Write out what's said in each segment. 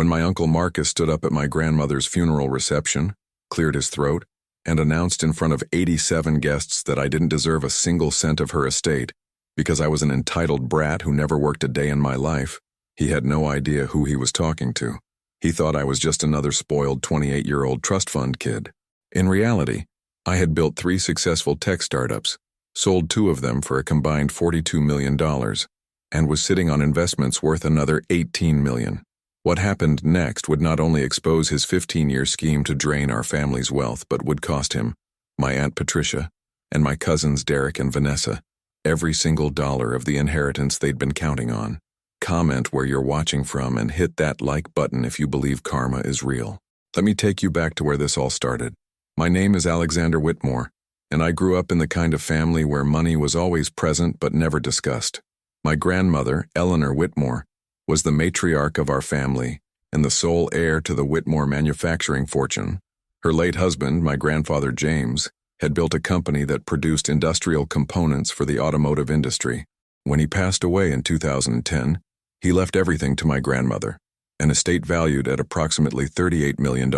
When my Uncle Marcus stood up at my grandmother's funeral reception, cleared his throat, and announced in front of 87 guests that I didn't deserve a single cent of her estate because I was an entitled brat who never worked a day in my life, he had no idea who he was talking to. He thought I was just another spoiled 28-year-old trust fund kid. In reality, I had built 3 successful tech startups, sold 2 of them for a combined $42 million, and was sitting on investments worth another $18 million. What happened next would not only expose his 15-year scheme to drain our family's wealth, but would cost him, my Aunt Patricia, and my cousins Derek and Vanessa, every single dollar of the inheritance they'd been counting on. Comment where you're watching from and hit that like button if you believe karma is real. Let me take you back to where this all started. My name is Alexander Whitmore, and I grew up in the kind of family where money was always present but never discussed. My grandmother, Eleanor Whitmore, was the matriarch of our family and the sole heir to the Whitmore manufacturing fortune. Her late husband, my grandfather James, had built a company that produced industrial components for the automotive industry. When he passed away in 2010, he left everything to my grandmother, an estate valued at approximately $38 million,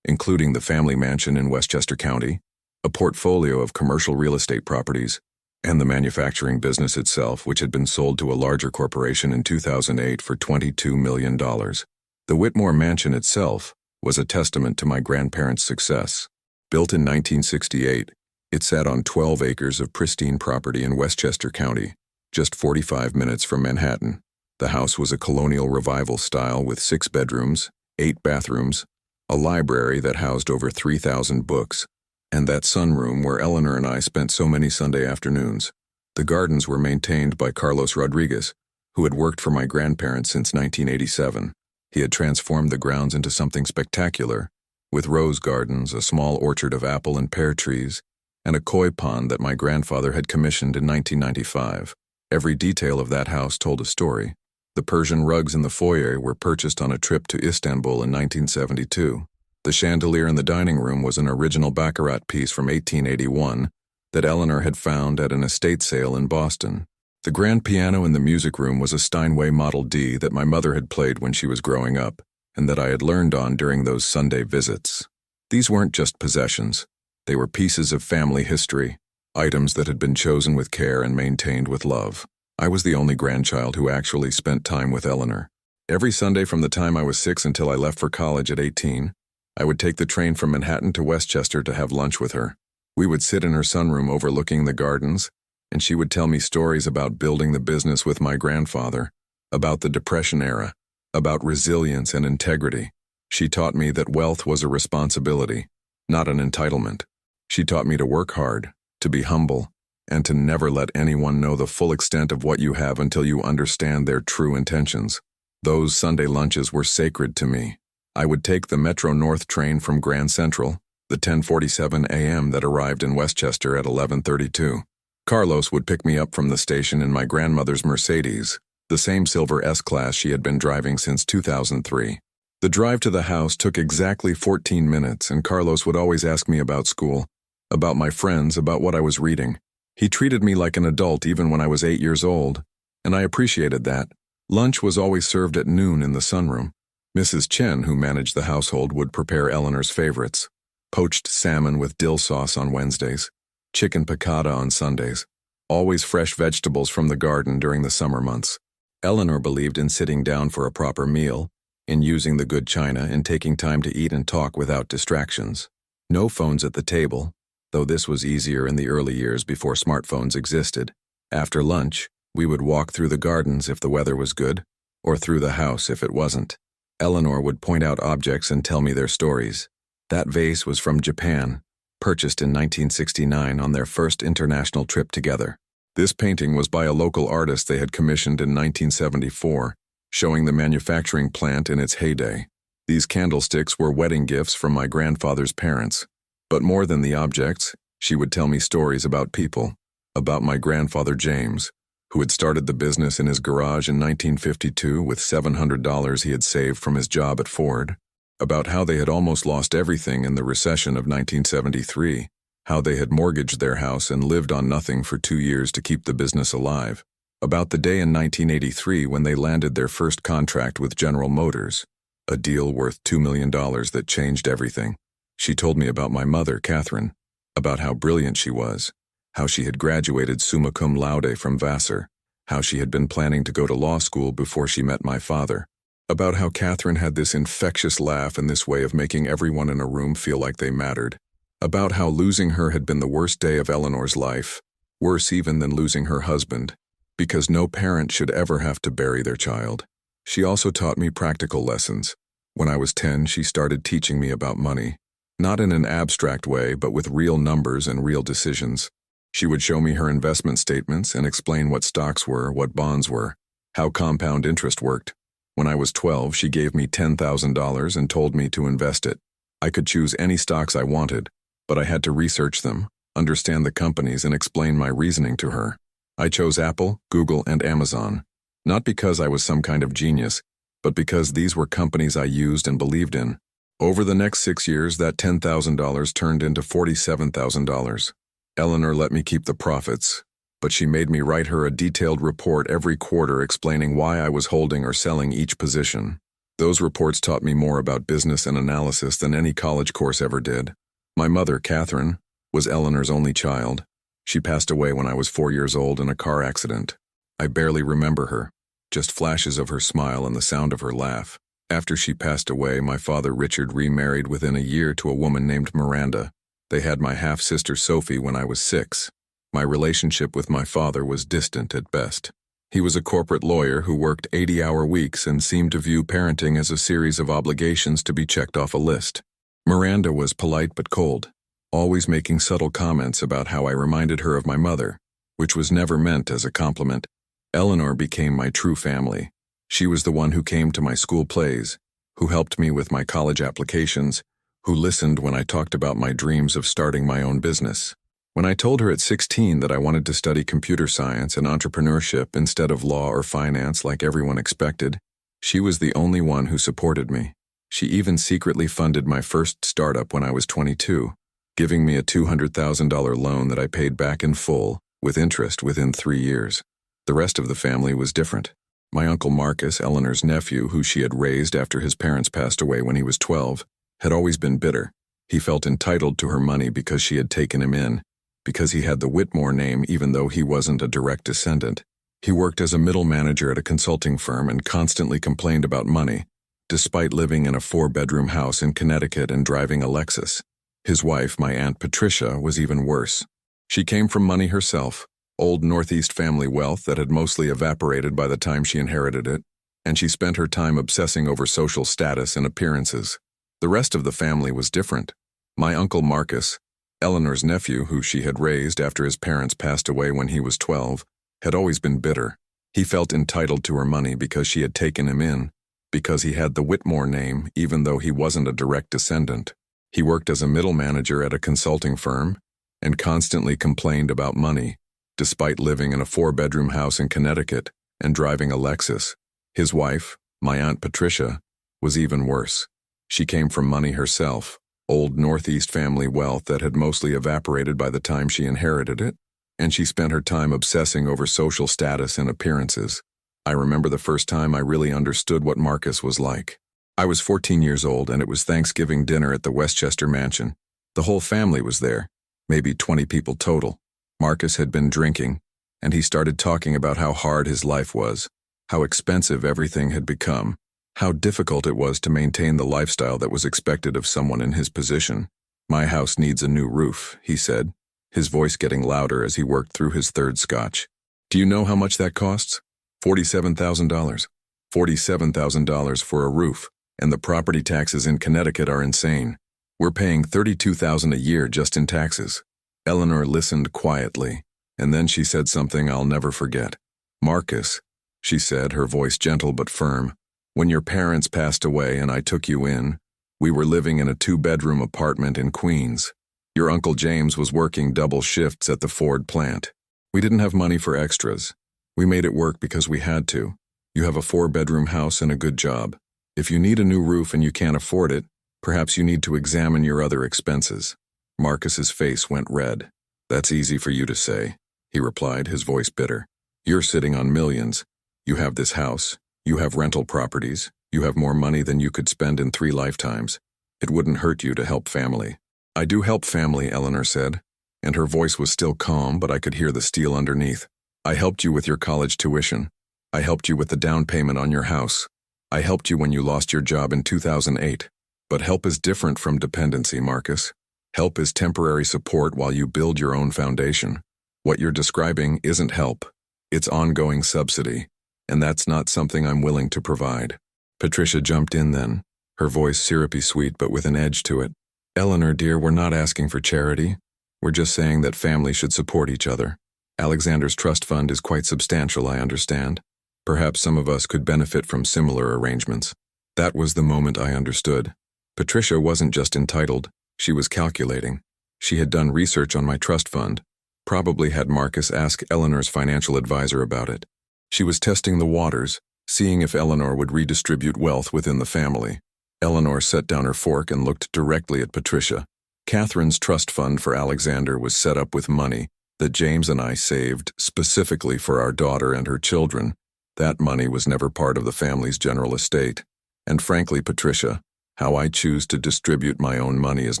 including the family mansion in Westchester County, a portfolio of commercial real estate properties, and the manufacturing business itself, which had been sold to a larger corporation in 2008 for $22 million. The Whitmore mansion itself was a testament to my grandparents' success. Built in 1968, it sat on 12 acres of pristine property in Westchester County, just 45 minutes from Manhattan. The house was a colonial revival style with 6 bedrooms, 8 bathrooms, a library that housed over 3,000 books, and that sunroom where Eleanor and I spent so many Sunday afternoons. The gardens were maintained by Carlos Rodriguez, who had worked for my grandparents since 1987. He had transformed the grounds into something spectacular, with rose gardens, a small orchard of apple and pear trees, and a koi pond that my grandfather had commissioned in 1995. Every detail of that house told a story. The Persian rugs in the foyer were purchased on a trip to Istanbul in 1972. The chandelier in the dining room was an original Baccarat piece from 1881 that Eleanor had found at an estate sale in Boston. The grand piano in the music room was a Steinway Model D that my mother had played when she was growing up, and that I had learned on during those Sunday visits. These weren't just possessions. They were pieces of family history, items that had been chosen with care and maintained with love. I was the only grandchild who actually spent time with Eleanor. Every Sunday from the time I was 6 until I left for college at 18, I would take the train from Manhattan to Westchester to have lunch with her. We would sit in her sunroom overlooking the gardens, and she would tell me stories about building the business with my grandfather, about the Depression era, about resilience and integrity. She taught me that wealth was a responsibility, not an entitlement. She taught me to work hard, to be humble, and to never let anyone know the full extent of what you have until you understand their true intentions. Those Sunday lunches were sacred to me. I would take the Metro North train from Grand Central, the 10:47 a.m. that arrived in Westchester at 11:32. Carlos would pick me up from the station in my grandmother's Mercedes, the same silver S-Class she had been driving since 2003. The drive to the house took exactly 14 minutes, and Carlos would always ask me about school, about my friends, about what I was reading. He treated me like an adult even when I was 8 years old, and I appreciated that. Lunch was always served at noon in the sunroom. Mrs. Chen, who managed the household, would prepare Eleanor's favorites: poached salmon with dill sauce on Wednesdays, chicken piccata on Sundays, always fresh vegetables from the garden during the summer months. Eleanor believed in sitting down for a proper meal, in using the good china, and taking time to eat and talk without distractions. No phones at the table, though this was easier in the early years before smartphones existed. After lunch, we would walk through the gardens if the weather was good, or through the house if it wasn't. Eleanor would point out objects and tell me their stories. That vase was from Japan, purchased in 1969 on their first international trip together. This painting was by a local artist they had commissioned in 1974, showing the manufacturing plant in its heyday. These candlesticks were wedding gifts from my grandfather's parents. But more than the objects, she would tell me stories about people, about my grandfather James, who had started the business in his garage in 1952 with $700 he had saved from his job at Ford, about how they had almost lost everything in the recession of 1973, how they had mortgaged their house and lived on nothing for 2 years to keep the business alive, about the day in 1983 when they landed their first contract with General Motors, A deal worth $2 million that changed everything. She told me about my mother, Catherine, about how brilliant she was, how she had graduated summa cum laude from Vassar, how she had been planning to go to law school before she met my father, about how Catherine had this infectious laugh and this way of making everyone in a room feel like they mattered, about how losing her had been the worst day of Eleanor's life, worse even than losing her husband, because no parent should ever have to bury their child. She also taught me practical lessons. When I was 10, she started teaching me about money, not in an abstract way, but with real numbers and real decisions. She would show me her investment statements and explain what stocks were, what bonds were, how compound interest worked. When I was 12, she gave me $10,000 and told me to invest it. I could choose any stocks I wanted, but I had to research them, understand the companies, and explain my reasoning to her. I chose Apple, Google, and Amazon, not because I was some kind of genius, but because these were companies I used and believed in. Over the next 6 years, that $10,000 turned into $47,000. Eleanor let me keep the profits, but she made me write her a detailed report every quarter explaining why I was holding or selling each position. Those reports taught me more about business and analysis than any college course ever did. My mother, Catherine, was Eleanor's only child. She passed away when I was 4 years old in a car accident. I barely remember her, just flashes of her smile and the sound of her laugh. After she passed away, my father Richard remarried within a year to a woman named Miranda. They had my half-sister Sophie when I was 6. My relationship with my father was distant at best. He was a corporate lawyer who worked 80-hour weeks and seemed to view parenting as a series of obligations to be checked off a list. Miranda was polite but cold, always making subtle comments about how I reminded her of my mother, which was never meant as a compliment. Eleanor became my true family. She was the one who came to my school plays, who helped me with my college applications, who listened when I talked about my dreams of starting my own business. When I told her at 16 that I wanted to study computer science and entrepreneurship instead of law or finance like everyone expected, she was the only one who supported me. She even secretly funded my first startup when I was 22, giving me a $200,000 loan that I paid back in full, with interest within 3 years. The rest of the family was different. My uncle Marcus, Eleanor's nephew, who she had raised after his parents passed away when he was 12, had always been bitter. He felt entitled to her money because she had taken him in, because he had the Whitmore name even though he wasn't a direct descendant. He worked as a middle manager at a consulting firm and constantly complained about money, despite living in a 4-bedroom house in Connecticut and driving a Lexus. His wife, my Aunt Patricia, was even worse. She came from money herself, old Northeast family wealth that had mostly evaporated by the time she inherited it, and she spent her time obsessing over social status and appearances. The rest of the family was different. My uncle Marcus, Eleanor's nephew who she had raised after his parents passed away when he was 12, had always been bitter. He felt entitled to her money because she had taken him in, because he had the Whitmore name even though he wasn't a direct descendant. He worked as a middle manager at a consulting firm and constantly complained about money, despite living in a 4-bedroom house in Connecticut and driving a Lexus. His wife, my Aunt Patricia, was even worse. She came from money herself, old Northeast family wealth that had mostly evaporated by the time she inherited it, and she spent her time obsessing over social status and appearances. I remember the first time I really understood what Marcus was like. I was 14 years old and it was Thanksgiving dinner at the Westchester mansion. The whole family was there, maybe 20 people total. Marcus had been drinking, and he started talking about how hard his life was, how expensive everything had become, how difficult it was to maintain the lifestyle that was expected of someone in his position. "My house needs a new roof," he said, his voice getting louder as he worked through his third scotch. "Do you know how much that costs? $47,000. $47,000 for a roof, and the property taxes in Connecticut are insane. We're paying $32,000 a year just in taxes." Eleanor listened quietly, and then she said something I'll never forget. "Marcus," she said, her voice gentle but firm, "when your parents passed away and I took you in, we were living in a 2-bedroom apartment in Queens. Your Uncle James was working double shifts at the Ford plant. We didn't have money for extras. We made it work because we had to. You have a 4-bedroom house and a good job. If you need a new roof and you can't afford it, perhaps you need to examine your other expenses." Marcus's face went red. "That's easy for you to say," he replied, his voice bitter. "You're sitting on millions. You have this house. You have rental properties. You have more money than you could spend in 3 lifetimes. It wouldn't hurt you to help family." "I do help family," Eleanor said, and her voice was still calm, but I could hear the steel underneath. "I helped you with your college tuition. I helped you with the down payment on your house. I helped you when you lost your job in 2008. But help is different from dependency, Marcus. Help is temporary support while you build your own foundation. What you're describing isn't help. It's ongoing subsidy, and that's not something I'm willing to provide." Patricia jumped in then, her voice syrupy sweet but with an edge to it. "Eleanor, dear, we're not asking for charity. We're just saying that families should support each other. Alexander's trust fund is quite substantial, I understand. Perhaps some of us could benefit from similar arrangements." That was the moment I understood. Patricia wasn't just entitled, she was calculating. She had done research on my trust fund, probably had Marcus ask Eleanor's financial advisor about it. She was testing the waters, seeing if Eleanor would redistribute wealth within the family. Eleanor set down her fork and looked directly at Patricia. Catherine's trust fund for Alexander was set up with money that James and I saved specifically for our daughter and her children. That money was never part of the family's general estate. And frankly, Patricia, how I choose to distribute my own money is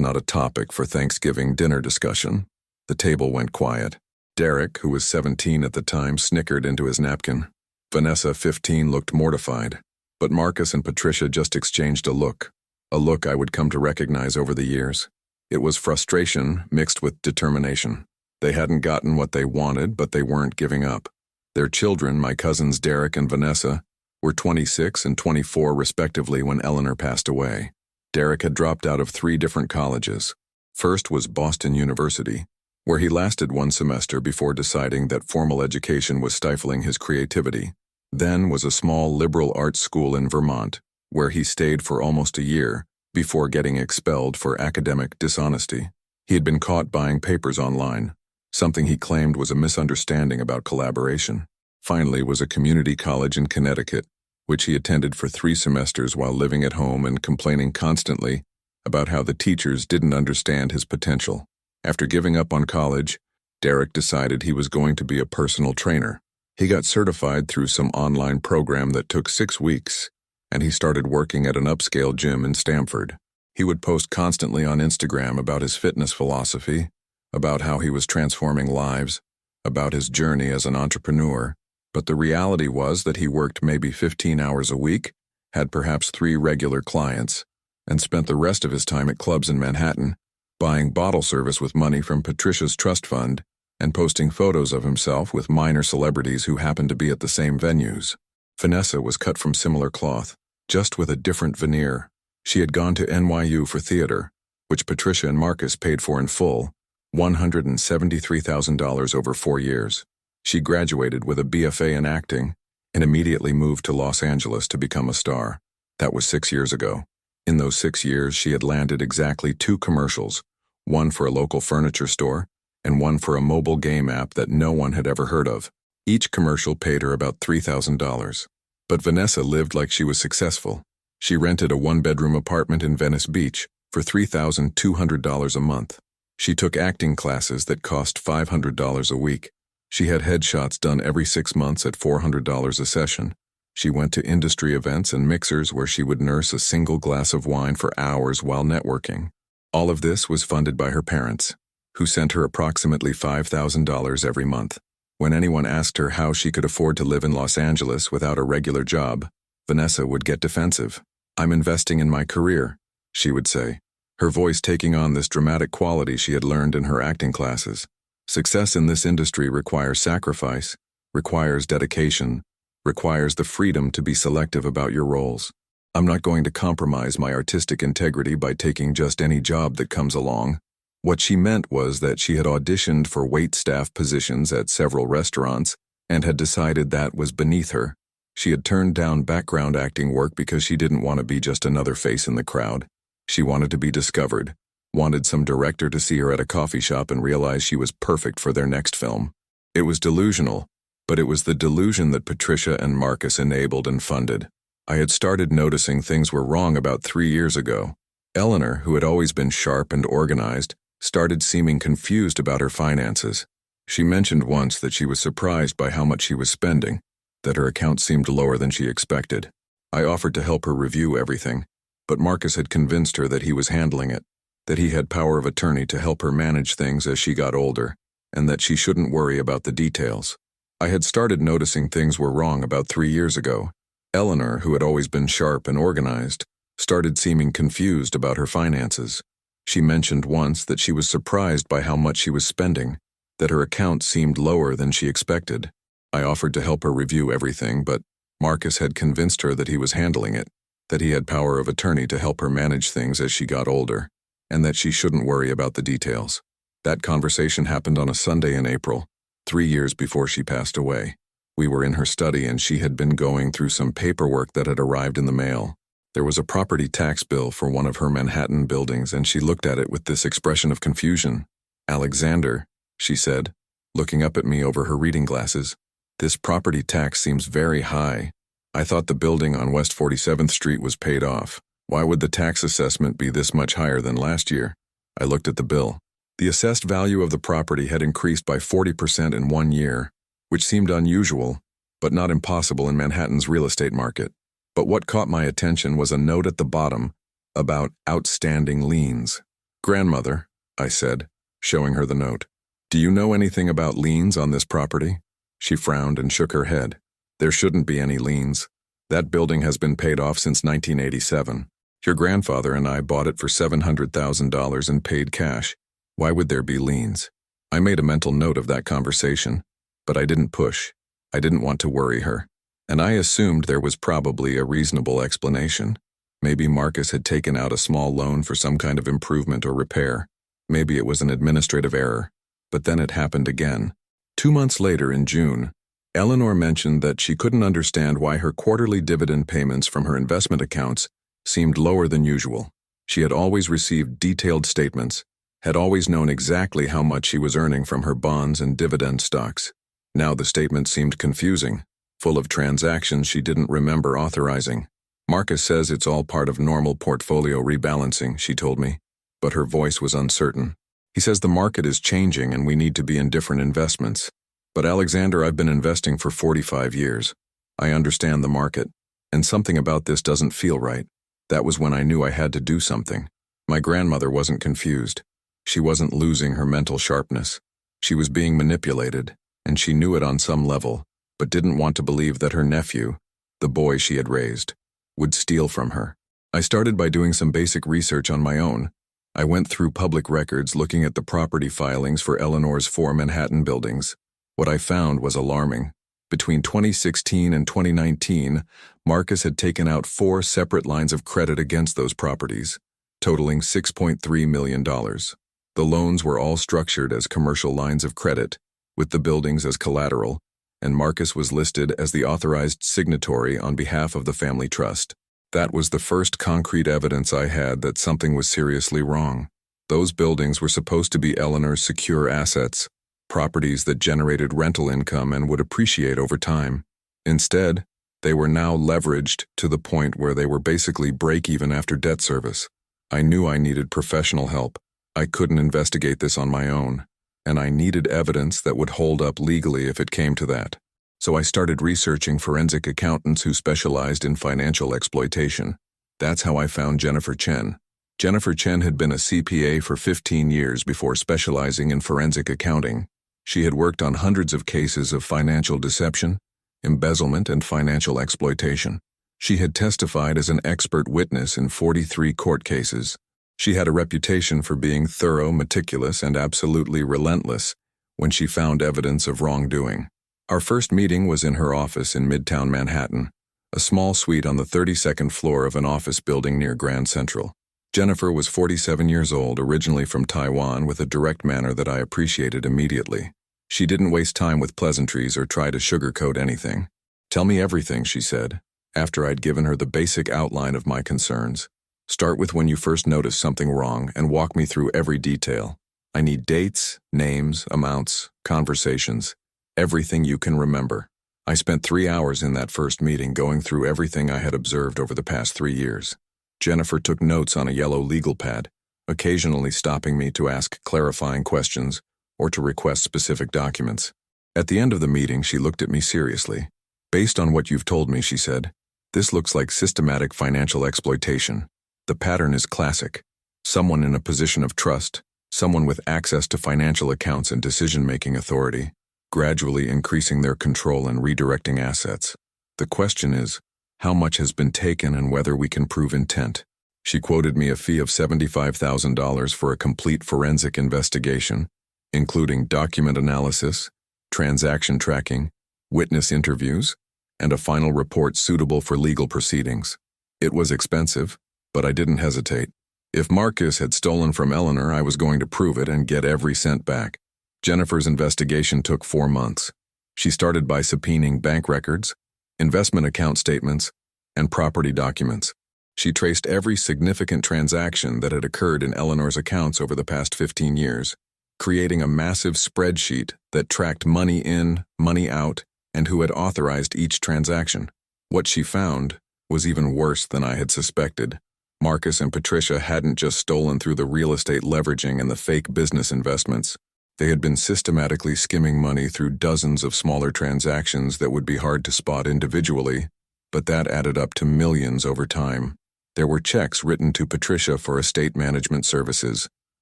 not a topic for Thanksgiving dinner discussion. The table went quiet. Derek, who was 17 at the time, snickered into his napkin. Vanessa, 15, looked mortified. But Marcus and Patricia just exchanged a look I would come to recognize over the years. It was frustration mixed with determination. They hadn't gotten what they wanted, but they weren't giving up. Their children, my cousins Derek and Vanessa, were 26 and 24 respectively when Eleanor passed away. Derek had dropped out of 3 different colleges. First was Boston University, where he lasted 1 semester before deciding that formal education was stifling his creativity. Then was a small liberal arts school in Vermont, where he stayed for almost a year before getting expelled for academic dishonesty. He had been caught buying papers online, something he claimed was a misunderstanding about collaboration. Finally was a community college in Connecticut, which he attended for 3 semesters while living at home and complaining constantly about how the teachers didn't understand his potential. After giving up on college, Derek decided he was going to be a personal trainer. He got certified through some online program that took 6 weeks, and he started working at an upscale gym in Stamford. He would post constantly on Instagram about his fitness philosophy, about how he was transforming lives, about his journey as an entrepreneur. But the reality was that he worked maybe 15 hours a week, had perhaps 3 regular clients, and spent the rest of his time at clubs in Manhattan, buying bottle service with money from Patricia's trust fund, and posting photos of himself with minor celebrities who happened to be at the same venues. Vanessa was cut from similar cloth, just with a different veneer. She had gone to NYU for theater, which Patricia and Marcus paid for in full, $173,000 over 4 years. She graduated with a BFA in acting and immediately moved to Los Angeles to become a star. That was 6 years ago. In those 6 years, she had landed exactly 2 commercials, one for a local furniture store and one for a mobile game app that no one had ever heard of. Each commercial paid her about $3,000. But Vanessa lived like she was successful. She rented a 1-bedroom apartment in Venice Beach for $3,200 a month. She took acting classes that cost $500 a week. She had headshots done every 6 months at $400 a session. She went to industry events and mixers where she would nurse a single glass of wine for hours while networking. All of this was funded by her parents, who sent her approximately $5,000 every month. When anyone asked her how she could afford to live in Los Angeles without a regular job, Vanessa would get defensive. "I'm investing in my career," she would say, her voice taking on this dramatic quality she had learned in her acting classes. Success in this industry requires sacrifice, requires dedication, requires the freedom to be selective about your roles. "I'm not going to compromise my artistic integrity by taking just any job that comes along." What she meant was that she had auditioned for waitstaff positions at several restaurants and had decided that was beneath her. She had turned down background acting work because she didn't want to be just another face in the crowd. She wanted to be discovered, wanted some director to see her at a coffee shop and realize she was perfect for their next film. It was delusional, but it was the delusion that Patricia and Marcus enabled and funded. I had started noticing things were wrong about 3 years ago. Eleanor, who had always been sharp and organized, started seeming confused about her finances. She mentioned once that she was surprised by how much she was spending, that her account seemed lower than she expected. I offered to help her review everything, but Marcus had convinced her that he was handling it, that he had power of attorney to help her manage things as she got older, and that she shouldn't worry about the details. I had started noticing things were wrong about 3 years ago. Eleanor, who had always been sharp and organized, started seeming confused about her finances. She mentioned once that she was surprised by how much she was spending, that her account seemed lower than she expected. I offered to help her review everything, but Marcus had convinced her that he was handling it, that he had power of attorney to help her manage things as she got older, and that she shouldn't worry about the details. That conversation happened on a Sunday in April, 3 years before she passed away. We were in her study and she had been going through some paperwork that had arrived in the mail. There was a property tax bill for one of her Manhattan buildings and she looked at it with this expression of confusion. "Alexander," she said, looking up at me over her reading glasses, "this property tax seems very high. I thought the building on West 47th Street was paid off. Why would the tax assessment be this much higher than last year?" I looked at the bill. The assessed value of the property had increased by 40% in 1 year, which seemed unusual, but not impossible in Manhattan's real estate market. But what caught my attention was a note at the bottom about outstanding liens. "Grandmother," I said, showing her the note, "do you know anything about liens on this property?" She frowned and shook her head. "There shouldn't be any liens. That building has been paid off since 1987. Your grandfather and I bought it for $700,000 in paid cash. Why would there be liens?" I made a mental note of that conversation, but I didn't push. I didn't want to worry her. And I assumed there was probably a reasonable explanation. Maybe Marcus had taken out a small loan for some kind of improvement or repair. Maybe it was an administrative error. But then it happened again. 2 months later, in June, Eleanor mentioned that she couldn't understand why her quarterly dividend payments from her investment accounts seemed lower than usual. She had always received detailed statements, had always known exactly how much she was earning from her bonds and dividend stocks. Now the statement seemed confusing, full of transactions she didn't remember authorizing. "Marcus says it's all part of normal portfolio rebalancing," she told me, but her voice was uncertain. "He says the market is changing and we need to be in different investments. But Alexander, I've been investing for 45 years. I understand the market, and something about this doesn't feel right." That was when I knew I had to do something. My grandmother wasn't confused. She wasn't losing her mental sharpness. She was being manipulated, and she knew it on some level, but didn't want to believe that her nephew, the boy she had raised, would steal from her. I started by doing some basic research on my own. I went through public records looking at the property filings for Eleanor's 4 Manhattan buildings. What I found was alarming. Between 2016 and 2019, Marcus had taken out 4 separate lines of credit against those properties, totaling $6.3 million. The loans were all structured as commercial lines of credit, with the buildings as collateral, and Marcus was listed as the authorized signatory on behalf of the family trust. That was the first concrete evidence I had that something was seriously wrong. Those buildings were supposed to be Eleanor's secure assets, properties that generated rental income and would appreciate over time. Instead, they were now leveraged to the point where they were basically break-even after debt service. I knew I needed professional help. I couldn't investigate this on my own, and I needed evidence that would hold up legally if it came to that. So I started researching forensic accountants who specialized in financial exploitation. That's how I found Jennifer Chen. Jennifer Chen had been a CPA for 15 years before specializing in forensic accounting. She had worked on hundreds of cases of financial deception, embezzlement, and financial exploitation. She had testified as an expert witness in 43 court cases. She had a reputation for being thorough, meticulous, and absolutely relentless when she found evidence of wrongdoing. Our first meeting was in her office in Midtown Manhattan, a small suite on the 32nd floor of an office building near Grand Central. Jennifer was 47 years old, originally from Taiwan, with a direct manner that I appreciated immediately. She didn't waste time with pleasantries or try to sugarcoat anything. "Tell me everything," she said, after I'd given her the basic outline of my concerns. "Start with when you first noticed something wrong and walk me through every detail. I need dates, names, amounts, conversations, everything you can remember." I spent 3 hours in that first meeting going through everything I had observed over the past 3 years. Jennifer took notes on a yellow legal pad, occasionally stopping me to ask clarifying questions or to request specific documents. At the end of the meeting, she looked at me seriously. "Based on what you've told me," she said, This looks like systematic financial exploitation. The pattern is classic. Someone in a position of trust, someone with access to financial accounts and decision-making authority, gradually increasing their control and redirecting assets. The question is, how much has been taken and whether we can prove intent. She quoted me a fee of $75,000 for a complete forensic investigation, including document analysis, transaction tracking, witness interviews, and a final report suitable for legal proceedings. It was expensive, but I didn't hesitate. If Marcus had stolen from Eleanor, I was going to prove it and get every cent back. Jennifer's investigation took 4 months. She started by subpoenaing bank records, investment account statements, and property documents. She traced every significant transaction that had occurred in Eleanor's accounts over the past 15 years, creating a massive spreadsheet that tracked money in, money out, and who had authorized each transaction. What she found was even worse than I had suspected. Marcus and Patricia hadn't just stolen through the real estate leveraging and the fake business investments. They had been systematically skimming money through dozens of smaller transactions that would be hard to spot individually, but that added up to millions over time. There were checks written to Patricia for estate management services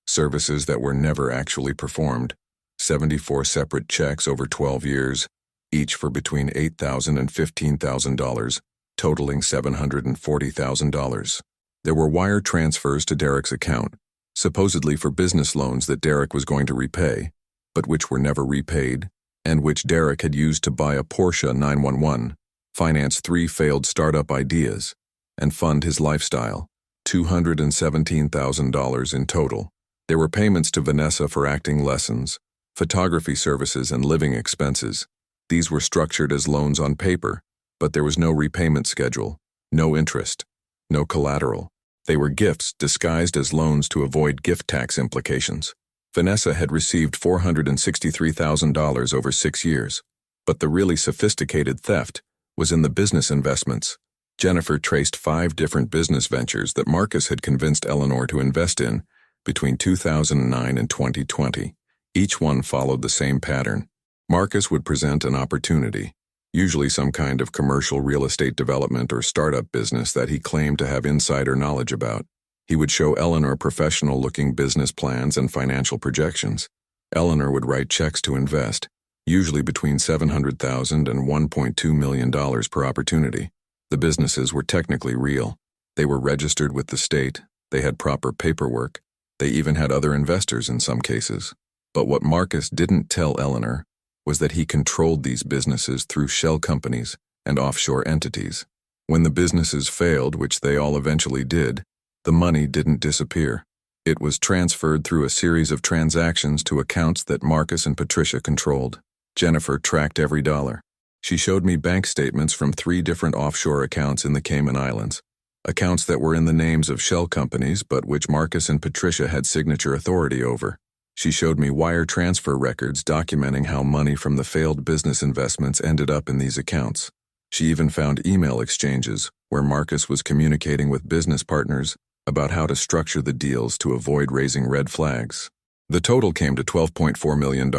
that were never actually performed. 74 separate checks over 12 years, each for between $8,000 and $15,000, totaling $740,000. There were wire transfers to Derek's account, supposedly for business loans that Derek was going to repay, but which were never repaid, and which Derek had used to buy a Porsche 911, finance 3 failed startup ideas, and fund his lifestyle, $217,000 in total. There were payments to Vanessa for acting lessons, photography services, and living expenses. These were structured as loans on paper, but there was no repayment schedule, no interest, no collateral. They were gifts disguised as loans to avoid gift tax implications. Vanessa had received $463,000 over 6 years, but the really sophisticated theft was in the business investments. Jennifer traced 5 different business ventures that Marcus had convinced Eleanor to invest in between 2009 and 2020. Each one followed the same pattern. Marcus would present an opportunity, usually some kind of commercial real estate development or startup business that he claimed to have insider knowledge about. He would show Eleanor professional-looking business plans and financial projections. Eleanor would write checks to invest, usually between $700,000 and $1.2 million per opportunity. The businesses were technically real. They were registered with the state, they had proper paperwork, they even had other investors in some cases. But what Marcus didn't tell Eleanor was that he controlled these businesses through shell companies and offshore entities. When the businesses failed, which they all eventually did, the money didn't disappear. It was transferred through a series of transactions to accounts that Marcus and Patricia controlled. Jennifer tracked every dollar. She showed me bank statements from 3 different offshore accounts in the Cayman Islands, accounts that were in the names of shell companies but which Marcus and Patricia had signature authority over. She showed me wire transfer records documenting how money from the failed business investments ended up in these accounts. She even found email exchanges where Marcus was communicating with business partners about how to structure the deals to avoid raising red flags. The total came to $12.4 million.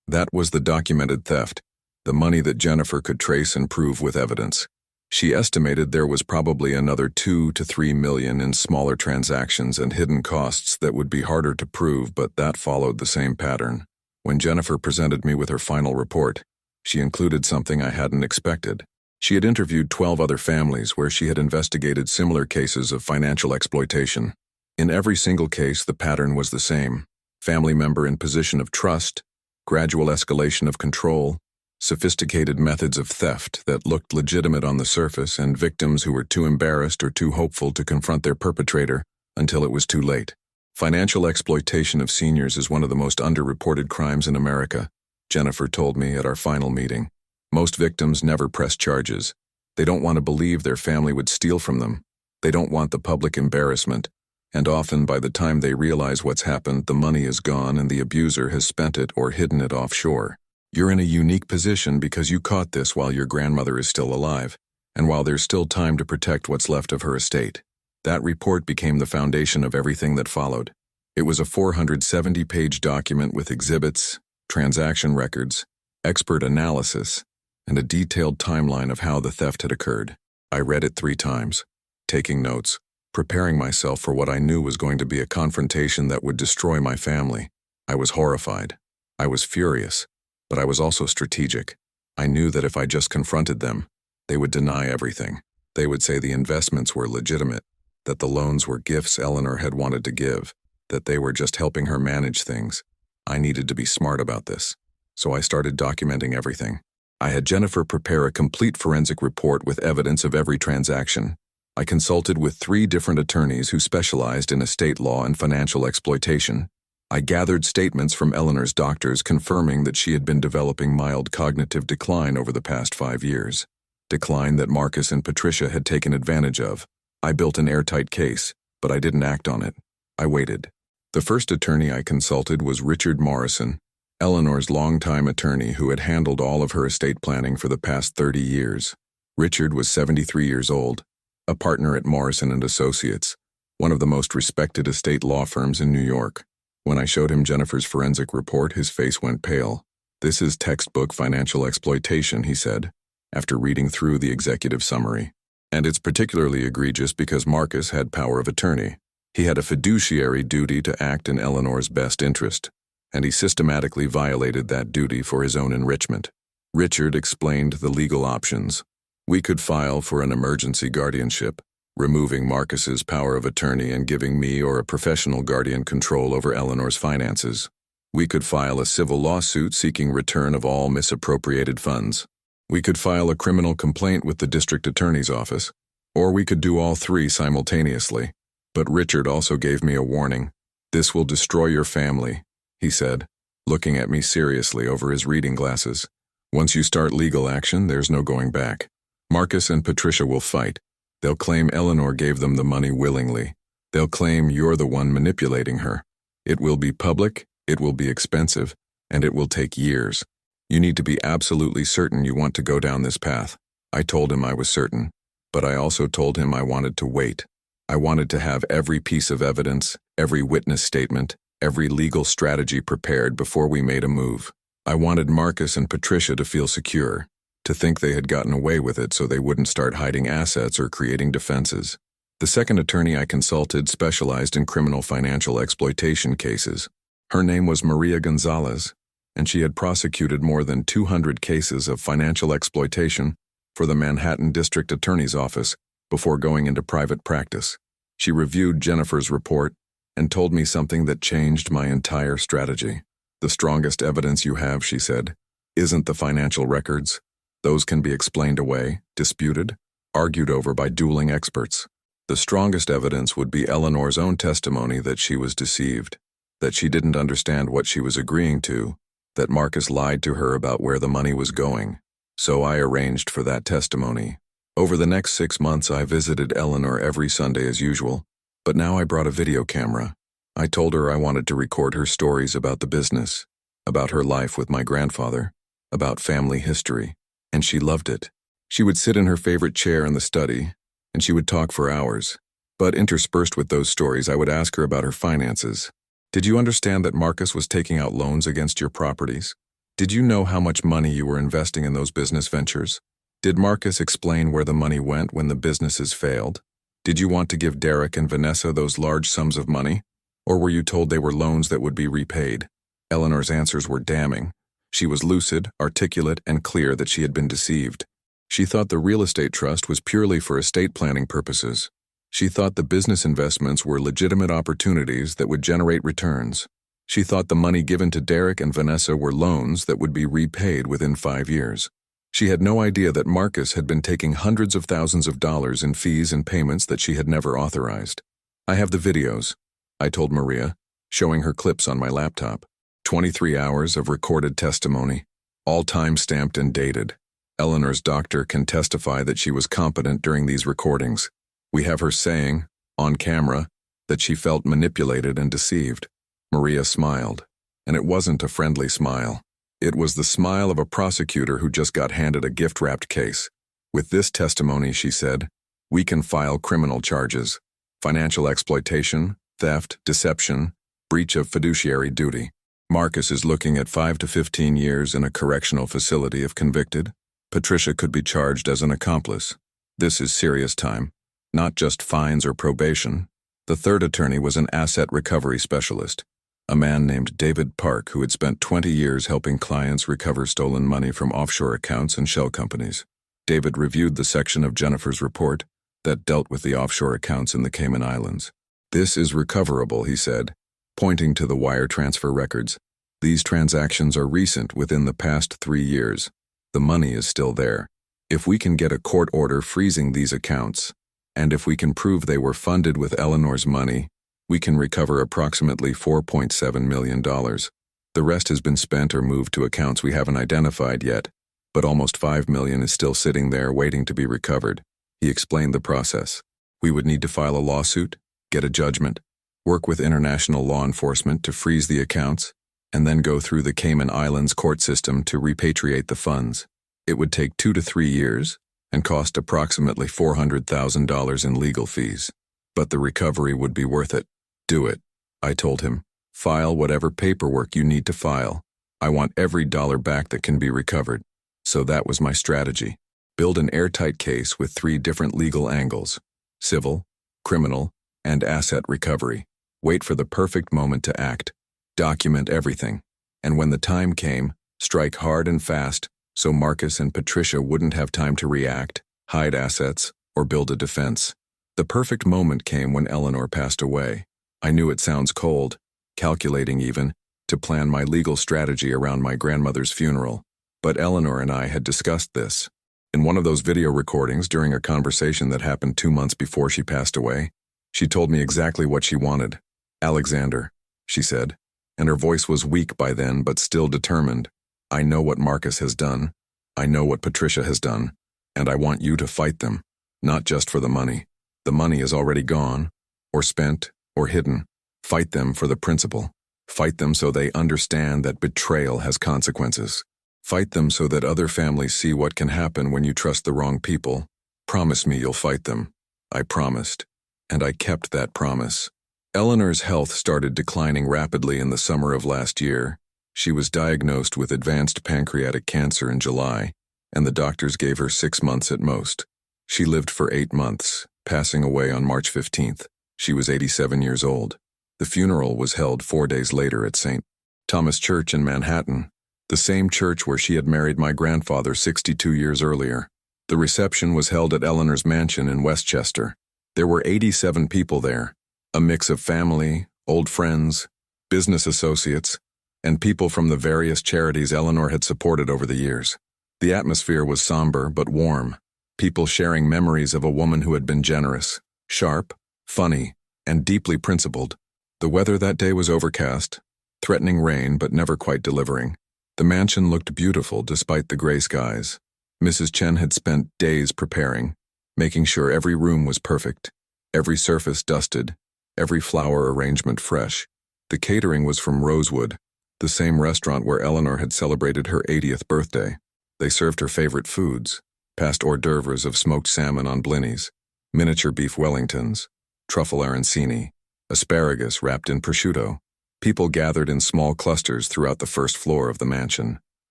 That was the documented theft, the money that Jennifer could trace and prove with evidence. She estimated there was probably another $2 to $3 million in smaller transactions and hidden costs that would be harder to prove, but that followed the same pattern. When Jennifer presented me with her final report, she included something I hadn't expected. She had interviewed 12 other families where she had investigated similar cases of financial exploitation. In every single case, the pattern was the same. Family member in position of trust, gradual escalation of control, sophisticated methods of theft that looked legitimate on the surface, and victims who were too embarrassed or too hopeful to confront their perpetrator until it was too late. Financial exploitation of seniors is one of the most underreported crimes in America, Jennifer told me at our final meeting. Most victims never press charges. They don't want to believe their family would steal from them. They don't want the public embarrassment. And often, by the time they realize what's happened, the money is gone and the abuser has spent it or hidden it offshore. You're in a unique position because you caught this while your grandmother is still alive, and while there's still time to protect what's left of her estate. That report became the foundation of everything that followed. It was a 470-page document with exhibits, transaction records, expert analysis, and a detailed timeline of how the theft had occurred. I read it 3 times, taking notes, preparing myself for what I knew was going to be a confrontation that would destroy my family. I was horrified. I was furious, but I was also strategic. I knew that if I just confronted them, they would deny everything. They would say the investments were legitimate, that the loans were gifts Eleanor had wanted to give, that they were just helping her manage things. I needed to be smart about this, so I started documenting everything. I had Jennifer prepare a complete forensic report with evidence of every transaction. I consulted with 3 different attorneys who specialized in estate law and financial exploitation. I gathered statements from Eleanor's doctors confirming that she had been developing mild cognitive decline over the past 5 years. Decline that Marcus and Patricia had taken advantage of. I built an airtight case, but I didn't act on it. I waited. The first attorney I consulted was Richard Morrison, Eleanor's longtime attorney who had handled all of her estate planning for the past 30 years. Richard was 73 years old, a partner at Morrison & Associates, one of the most respected estate law firms in New York. When I showed him Jennifer's forensic report, his face went pale. "This is textbook financial exploitation," he said, after reading through the executive summary. "And it's particularly egregious because Marcus had power of attorney. He had a fiduciary duty to act in Eleanor's best interest, and he systematically violated that duty for his own enrichment." Richard explained the legal options. We could file for an emergency guardianship, removing Marcus's power of attorney and giving me or a professional guardian control over Eleanor's finances. We could file a civil lawsuit seeking return of all misappropriated funds. We could file a criminal complaint with the district attorney's office, or we could do all 3 simultaneously. But Richard also gave me a warning. "This will destroy your family," he said, looking at me seriously over his reading glasses. "Once you start legal action, there's no going back. Marcus and Patricia will fight. They'll claim Eleanor gave them the money willingly. They'll claim you're the one manipulating her. It will be public, it will be expensive, and it will take years. You need to be absolutely certain you want to go down this path." I told him I was certain, but I also told him I wanted to wait. I wanted to have every piece of evidence, every witness statement, every legal strategy prepared before we made a move. I wanted Marcus and Patricia to feel secure, to think they had gotten away with it so they wouldn't start hiding assets or creating defenses. The second attorney I consulted specialized in criminal financial exploitation cases. Her name was Maria Gonzalez, and she had prosecuted more than 200 cases of financial exploitation for the Manhattan District Attorney's Office before going into private practice. She reviewed Jennifer's report and told me something that changed my entire strategy. "The strongest evidence you have," she said, "isn't the financial records. Those can be explained away, disputed, argued over by dueling experts. The strongest evidence would be Eleanor's own testimony that she was deceived, that she didn't understand what she was agreeing to, that Marcus lied to her about where the money was going. So I arranged for that testimony. Over the next 6 months, I visited Eleanor every Sunday as usual, but now I brought a video camera. I told her I wanted to record her stories about the business, about her life with my grandfather, about family history, and she loved it. She would sit in her favorite chair in the study, and she would talk for hours. But interspersed with those stories, I would ask her about her finances. "Did you understand that Marcus was taking out loans against your properties? Did you know how much money you were investing in those business ventures? Did Marcus explain where the money went when the businesses failed? Did you want to give Derek and Vanessa those large sums of money? Or were you told they were loans that would be repaid?" Eleanor's answers were damning. She was lucid, articulate, and clear that she had been deceived. She thought the real estate trust was purely for estate planning purposes. She thought the business investments were legitimate opportunities that would generate returns. She thought the money given to Derek and Vanessa were loans that would be repaid within 5 years. She had no idea that Marcus had been taking hundreds of thousands of dollars in fees and payments that she had never authorized. "I have the videos," I told Maria, showing her clips on my laptop. 23 hours of recorded testimony, all time-stamped and dated. Eleanor's doctor can testify that she was competent during these recordings. We have her saying, on camera, that she felt manipulated and deceived. Maria smiled, and it wasn't a friendly smile. It was the smile of a prosecutor who just got handed a gift-wrapped case. "With this testimony," she said, "we can file criminal charges: financial exploitation, theft, deception, breach of fiduciary duty. Marcus is looking at 5 to 15 years in a correctional facility if convicted. Patricia could be charged as an accomplice. This is serious time, not just fines or probation. The third attorney was an asset recovery specialist, a man named David Park who had spent 20 years helping clients recover stolen money from offshore accounts and shell companies. David reviewed the section of Jennifer's report that dealt with the offshore accounts in the Cayman Islands. "This is recoverable," he said, pointing to the wire transfer records. "These transactions are recent, within the past 3 years. The money is still there. If we can get a court order freezing these accounts, and if we can prove they were funded with Eleanor's money, we can recover approximately $4.7 million. The rest has been spent or moved to accounts we haven't identified yet, but almost $5 million is still sitting there waiting to be recovered." He explained the process. "We would need to file a lawsuit, get a judgment, work with international law enforcement to freeze the accounts, and then go through the Cayman Islands court system to repatriate the funds. It would take 2 to 3 years and cost approximately $400,000 in legal fees. But the recovery would be worth it. Do it," I told him. "File whatever paperwork you need to file. I want every dollar back that can be recovered." So that was my strategy. Build an airtight case with 3 different legal angles: civil, criminal, and asset recovery. Wait for the perfect moment to act. Document everything. And when the time came, strike hard and fast so Marcus and Patricia wouldn't have time to react, hide assets, or build a defense. The perfect moment came when Eleanor passed away. I knew it sounds cold, calculating even, to plan my legal strategy around my grandmother's funeral. But Eleanor and I had discussed this. In one of those video recordings during a conversation that happened 2 months before she passed away, she told me exactly what she wanted. "Alexander," she said, and her voice was weak by then but still determined. "I know what Marcus has done. I know what Patricia has done, and I want you to fight them, not just for the money. The money is already gone, or spent, or hidden. Fight them for the principle. Fight them so they understand that betrayal has consequences. Fight them so that other families see what can happen when you trust the wrong people. Promise me you'll fight them." I promised, and I kept that promise. Eleanor's health started declining rapidly in the summer of last year. She was diagnosed with advanced pancreatic cancer in July, and the doctors gave her 6 months at most. She lived for 8 months, passing away on March 15th. She was 87 years old. The funeral was held 4 days later at St. Thomas Church in Manhattan, the same church where she had married my grandfather 62 years earlier. The reception was held at Eleanor's mansion in Westchester. There were 87 people there, a mix of family, old friends, business associates, and people from the various charities Eleanor had supported over the years. The atmosphere was somber but warm, people sharing memories of a woman who had been generous, sharp, funny, and deeply principled. The weather that day was overcast, threatening rain but never quite delivering. The mansion looked beautiful despite the gray skies. Mrs. Chen had spent days preparing, making sure every room was perfect, every surface dusted, every flower arrangement fresh. The catering was from Rosewood, the same restaurant where Eleanor had celebrated her 80th birthday. They served her favorite foods, past hors d'oeuvres of smoked salmon on blinis, miniature beef Wellingtons, truffle arancini, asparagus wrapped in prosciutto. People gathered in small clusters throughout the first floor of the mansion.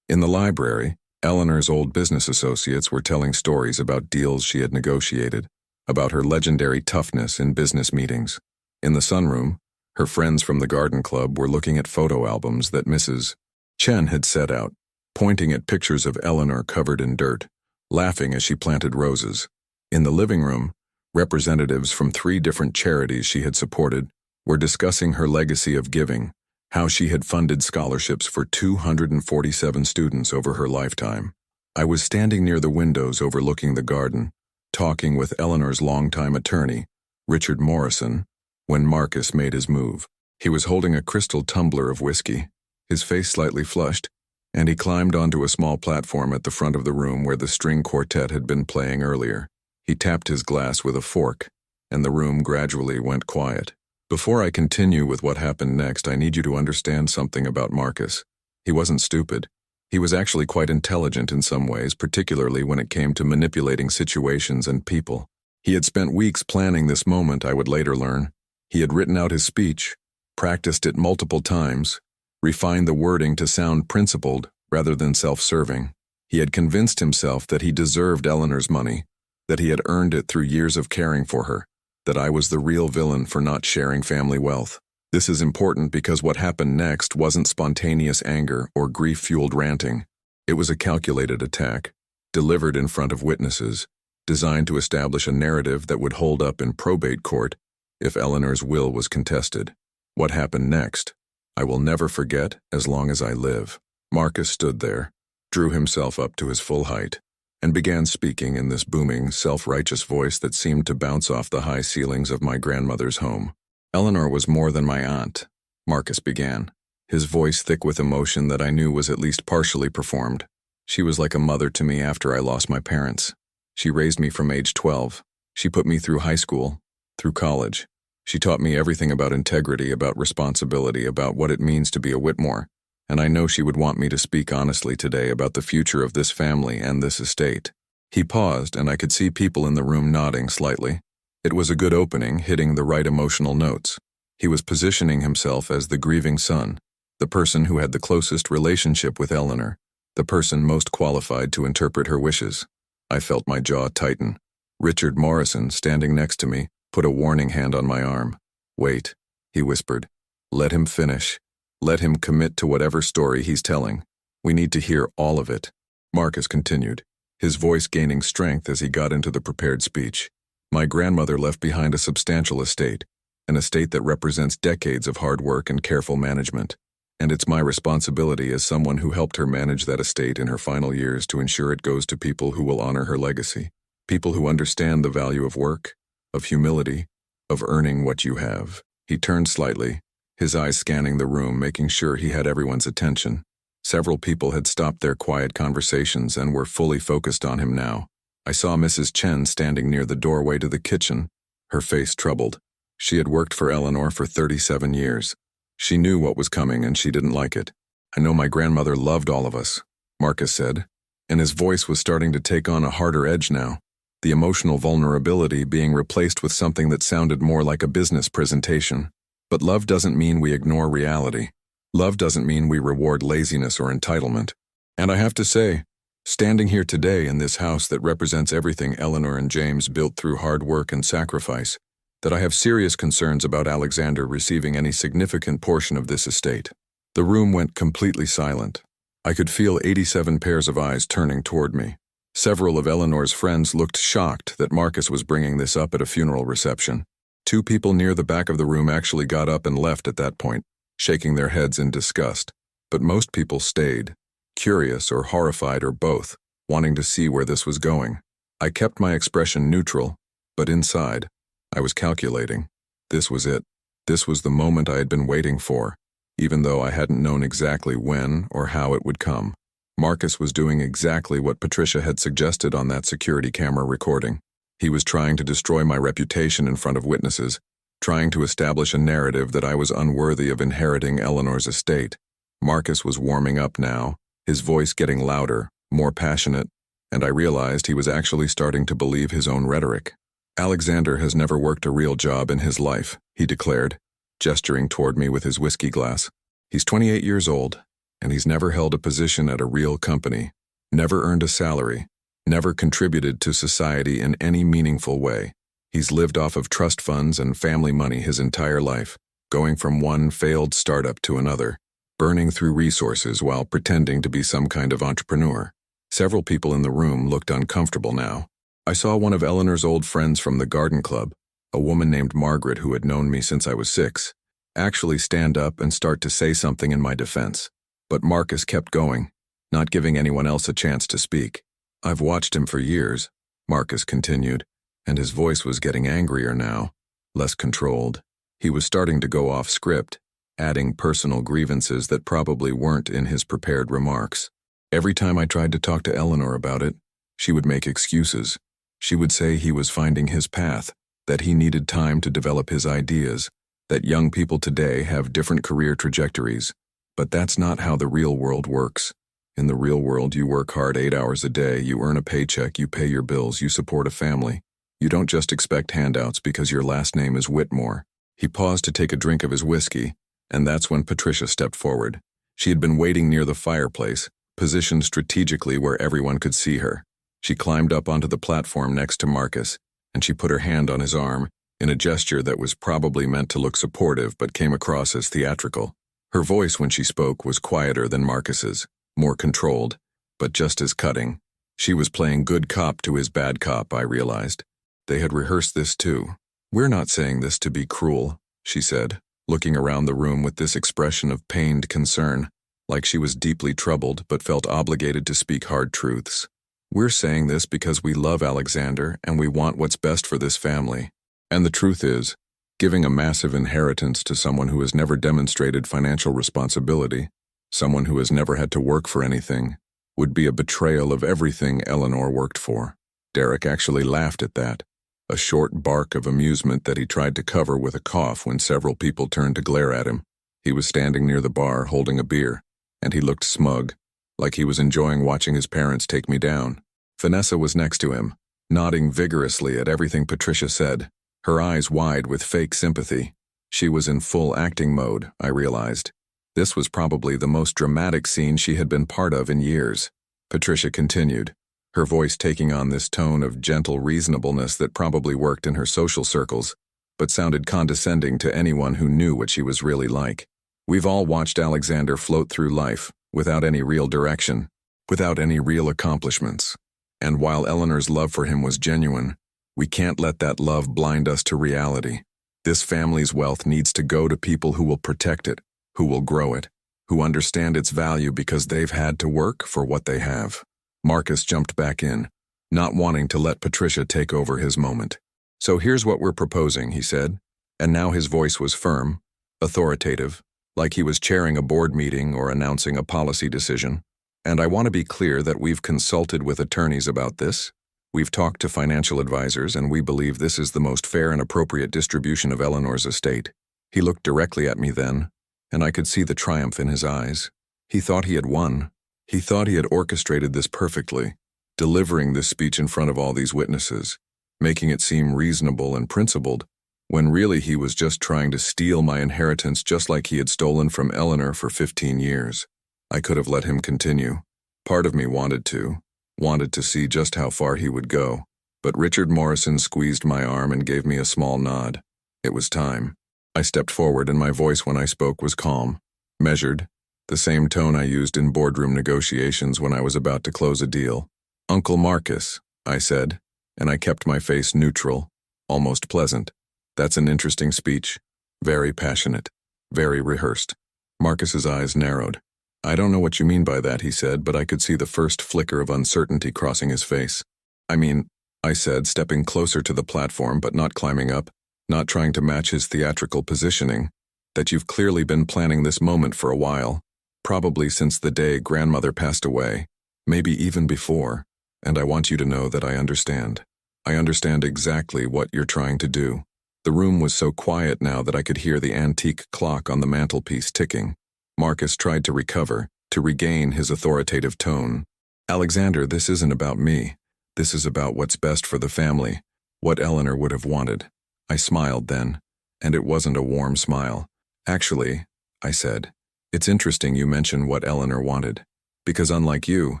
In the library, Eleanor's old business associates were telling stories about deals she had negotiated, about her legendary toughness in business meetings. In the sunroom, her friends from the garden club were looking at photo albums that Mrs. Chen had set out, pointing at pictures of Eleanor covered in dirt, laughing as she planted roses. In the living room, representatives from 3 different charities she had supported were discussing her legacy of giving, how she had funded scholarships for 247 students over her lifetime. I was standing near the windows overlooking the garden, talking with Eleanor's longtime attorney, Richard Morrison, when Marcus made his move. He was holding a crystal tumbler of whiskey, his face slightly flushed, and he climbed onto a small platform at the front of the room where the string quartet had been playing earlier. He tapped his glass with a fork, and the room gradually went quiet. Before I continue with what happened next, I need you to understand something about Marcus. He wasn't stupid. He was actually quite intelligent in some ways, particularly when it came to manipulating situations and people. He had spent weeks planning this moment, I would later learn. He had written out his speech, practiced it multiple times, refined the wording to sound principled rather than self-serving. He had convinced himself that he deserved Eleanor's money, that he had earned it through years of caring for her, that I was the real villain for not sharing family wealth. This is important because what happened next wasn't spontaneous anger or grief-fueled ranting. It was a calculated attack, delivered in front of witnesses, designed to establish a narrative that would hold up in probate court if Eleanor's will was contested. What happened next, I will never forget as long as I live. Marcus stood there, drew himself up to his full height, and began speaking in this booming, self-righteous voice that seemed to bounce off the high ceilings of my grandmother's home. Eleanor was more than my aunt, Marcus began, his voice thick with emotion that I knew was at least partially performed. She was like a mother to me after I lost my parents. She raised me from age 12. She put me through high school, through college. She taught me everything about integrity, about responsibility, about what it means to be a Whitmore, and I know she would want me to speak honestly today about the future of this family and this estate. He paused, and I could see people in the room nodding slightly. It was a good opening, hitting the right emotional notes. He was positioning himself as the grieving son, the person who had the closest relationship with Eleanor, the person most qualified to interpret her wishes. I felt my jaw tighten. Richard Morrison, standing next to me, put a warning hand on my arm. "Wait," he whispered. "Let him finish. Let him commit to whatever story he's telling. We need to hear all of it." Marcus continued, his voice gaining strength as he got into the prepared speech. "My grandmother left behind a substantial estate, an estate that represents decades of hard work and careful management. And it's my responsibility as someone who helped her manage that estate in her final years to ensure it goes to people who will honor her legacy, people who understand the value of work, of humility, of earning what you have." He turned slightly, his eyes scanning the room, making sure he had everyone's attention. Several people had stopped their quiet conversations and were fully focused on him now. I saw Mrs. Chen standing near the doorway to the kitchen, her face troubled. She had worked for Eleanor for 37 years. She knew what was coming and she didn't like it. "I know my grandmother loved all of us," Marcus said, and his voice was starting to take on a harder edge now, the emotional vulnerability being replaced with something that sounded more like a business presentation. "But love doesn't mean we ignore reality. Love doesn't mean we reward laziness or entitlement. And I have to say, standing here today in this house that represents everything Eleanor and James built through hard work and sacrifice, that I have serious concerns about Alexander receiving any significant portion of this estate." The room went completely silent. I could feel 87 pairs of eyes turning toward me. Several of Eleanor's friends looked shocked that Marcus was bringing this up at a funeral reception. 2 people near the back of the room actually got up and left at that point, shaking their heads in disgust. But most people stayed, curious or horrified or both, wanting to see where this was going. I kept my expression neutral, but inside, I was calculating. This was it. This was the moment I had been waiting for, even though I hadn't known exactly when or how it would come. Marcus was doing exactly what Patricia had suggested on that security camera recording. He was trying to destroy my reputation in front of witnesses, trying to establish a narrative that I was unworthy of inheriting Eleanor's estate. Marcus was warming up now, his voice getting louder, more passionate, and I realized he was actually starting to believe his own rhetoric. "Alexander has never worked a real job in his life," he declared, gesturing toward me with his whiskey glass. "He's 28 years old, and he's never held a position at a real company, never earned a salary, never contributed to society in any meaningful way. He's lived off of trust funds and family money his entire life, going from one failed startup to another, burning through resources while pretending to be some kind of entrepreneur." Several people in the room looked uncomfortable now. I saw one of Eleanor's old friends from the garden club, a woman named Margaret who had known me since I was 6, actually stand up and start to say something in my defense. But Marcus kept going, not giving anyone else a chance to speak. "I've watched him for years," Marcus continued, and his voice was getting angrier now, less controlled. He was starting to go off script, adding personal grievances that probably weren't in his prepared remarks. Every time I tried to talk to Eleanor about it, she would make excuses. She would say he was finding his path, that he needed time to develop his ideas, that young people today have different career trajectories. But that's not how the real world works. In the real world, you work hard 8 hours a day, you earn a paycheck, you pay your bills, you support a family. You don't just expect handouts because your last name is Whitmore. He paused to take a drink of his whiskey, and that's when Patricia stepped forward. She had been waiting near the fireplace, positioned strategically where everyone could see her. She climbed up onto the platform next to Marcus, and she put her hand on his arm, in a gesture that was probably meant to look supportive but came across as theatrical. Her voice when she spoke was quieter than Marcus's, more controlled, but just as cutting. She was playing good cop to his bad cop, I realized. They had rehearsed this too. "We're not saying this to be cruel," she said, looking around the room with this expression of pained concern, like she was deeply troubled but felt obligated to speak hard truths. "We're saying this because we love Alexander and we want what's best for this family. And the truth is, giving a massive inheritance to someone who has never demonstrated financial responsibility, someone who has never had to work for anything, would be a betrayal of everything Eleanor worked for." Derek actually laughed at that, a short bark of amusement that he tried to cover with a cough when several people turned to glare at him. He was standing near the bar holding a beer, and he looked smug, like he was enjoying watching his parents take me down. Vanessa was next to him, nodding vigorously at everything Patricia said, her eyes wide with fake sympathy. She was in full acting mode, I realized. This was probably the most dramatic scene she had been part of in years. Patricia continued, her voice taking on this tone of gentle reasonableness that probably worked in her social circles, but sounded condescending to anyone who knew what she was really like. "We've all watched Alexander float through life, without any real direction, without any real accomplishments. And while Eleanor's love for him was genuine, we can't let that love blind us to reality. This family's wealth needs to go to people who will protect it, who will grow it, who understand its value because they've had to work for what they have." Marcus jumped back in, not wanting to let Patricia take over his moment. "So here's what we're proposing," he said, and now his voice was firm, authoritative, like he was chairing a board meeting or announcing a policy decision. "And I want to be clear that we've consulted with attorneys about this. We've talked to financial advisors, and we believe this is the most fair and appropriate distribution of Eleanor's estate." He looked directly at me then, and I could see the triumph in his eyes. He thought he had won. He thought he had orchestrated this perfectly, delivering this speech in front of all these witnesses, making it seem reasonable and principled, when really he was just trying to steal my inheritance just like he had stolen from Eleanor for 15 years. I could have let him continue. Part of me wanted to see just how far he would go, but Richard Morrison squeezed my arm and gave me a small nod. It was time. I stepped forward and my voice when I spoke was calm, measured, the same tone I used in boardroom negotiations when I was about to close a deal. "Uncle Marcus," I said, and I kept my face neutral, almost pleasant. "That's an interesting speech. Very passionate. Very rehearsed." Marcus's eyes narrowed. "I don't know what you mean by that," he said, but I could see the first flicker of uncertainty crossing his face. "I mean," I said, stepping closer to the platform but not climbing up, not trying to match his theatrical positioning, "that you've clearly been planning this moment for a while, probably since the day grandmother passed away, maybe even before, and I want you to know that I understand. I understand exactly what you're trying to do." The room was so quiet now that I could hear the antique clock on the mantelpiece ticking. Marcus tried to recover, to regain his authoritative tone. "Alexander, this isn't about me. This is about what's best for the family, what Eleanor would have wanted." I smiled then, and it wasn't a warm smile. "Actually," I said, "it's interesting you mention what Eleanor wanted, because unlike you,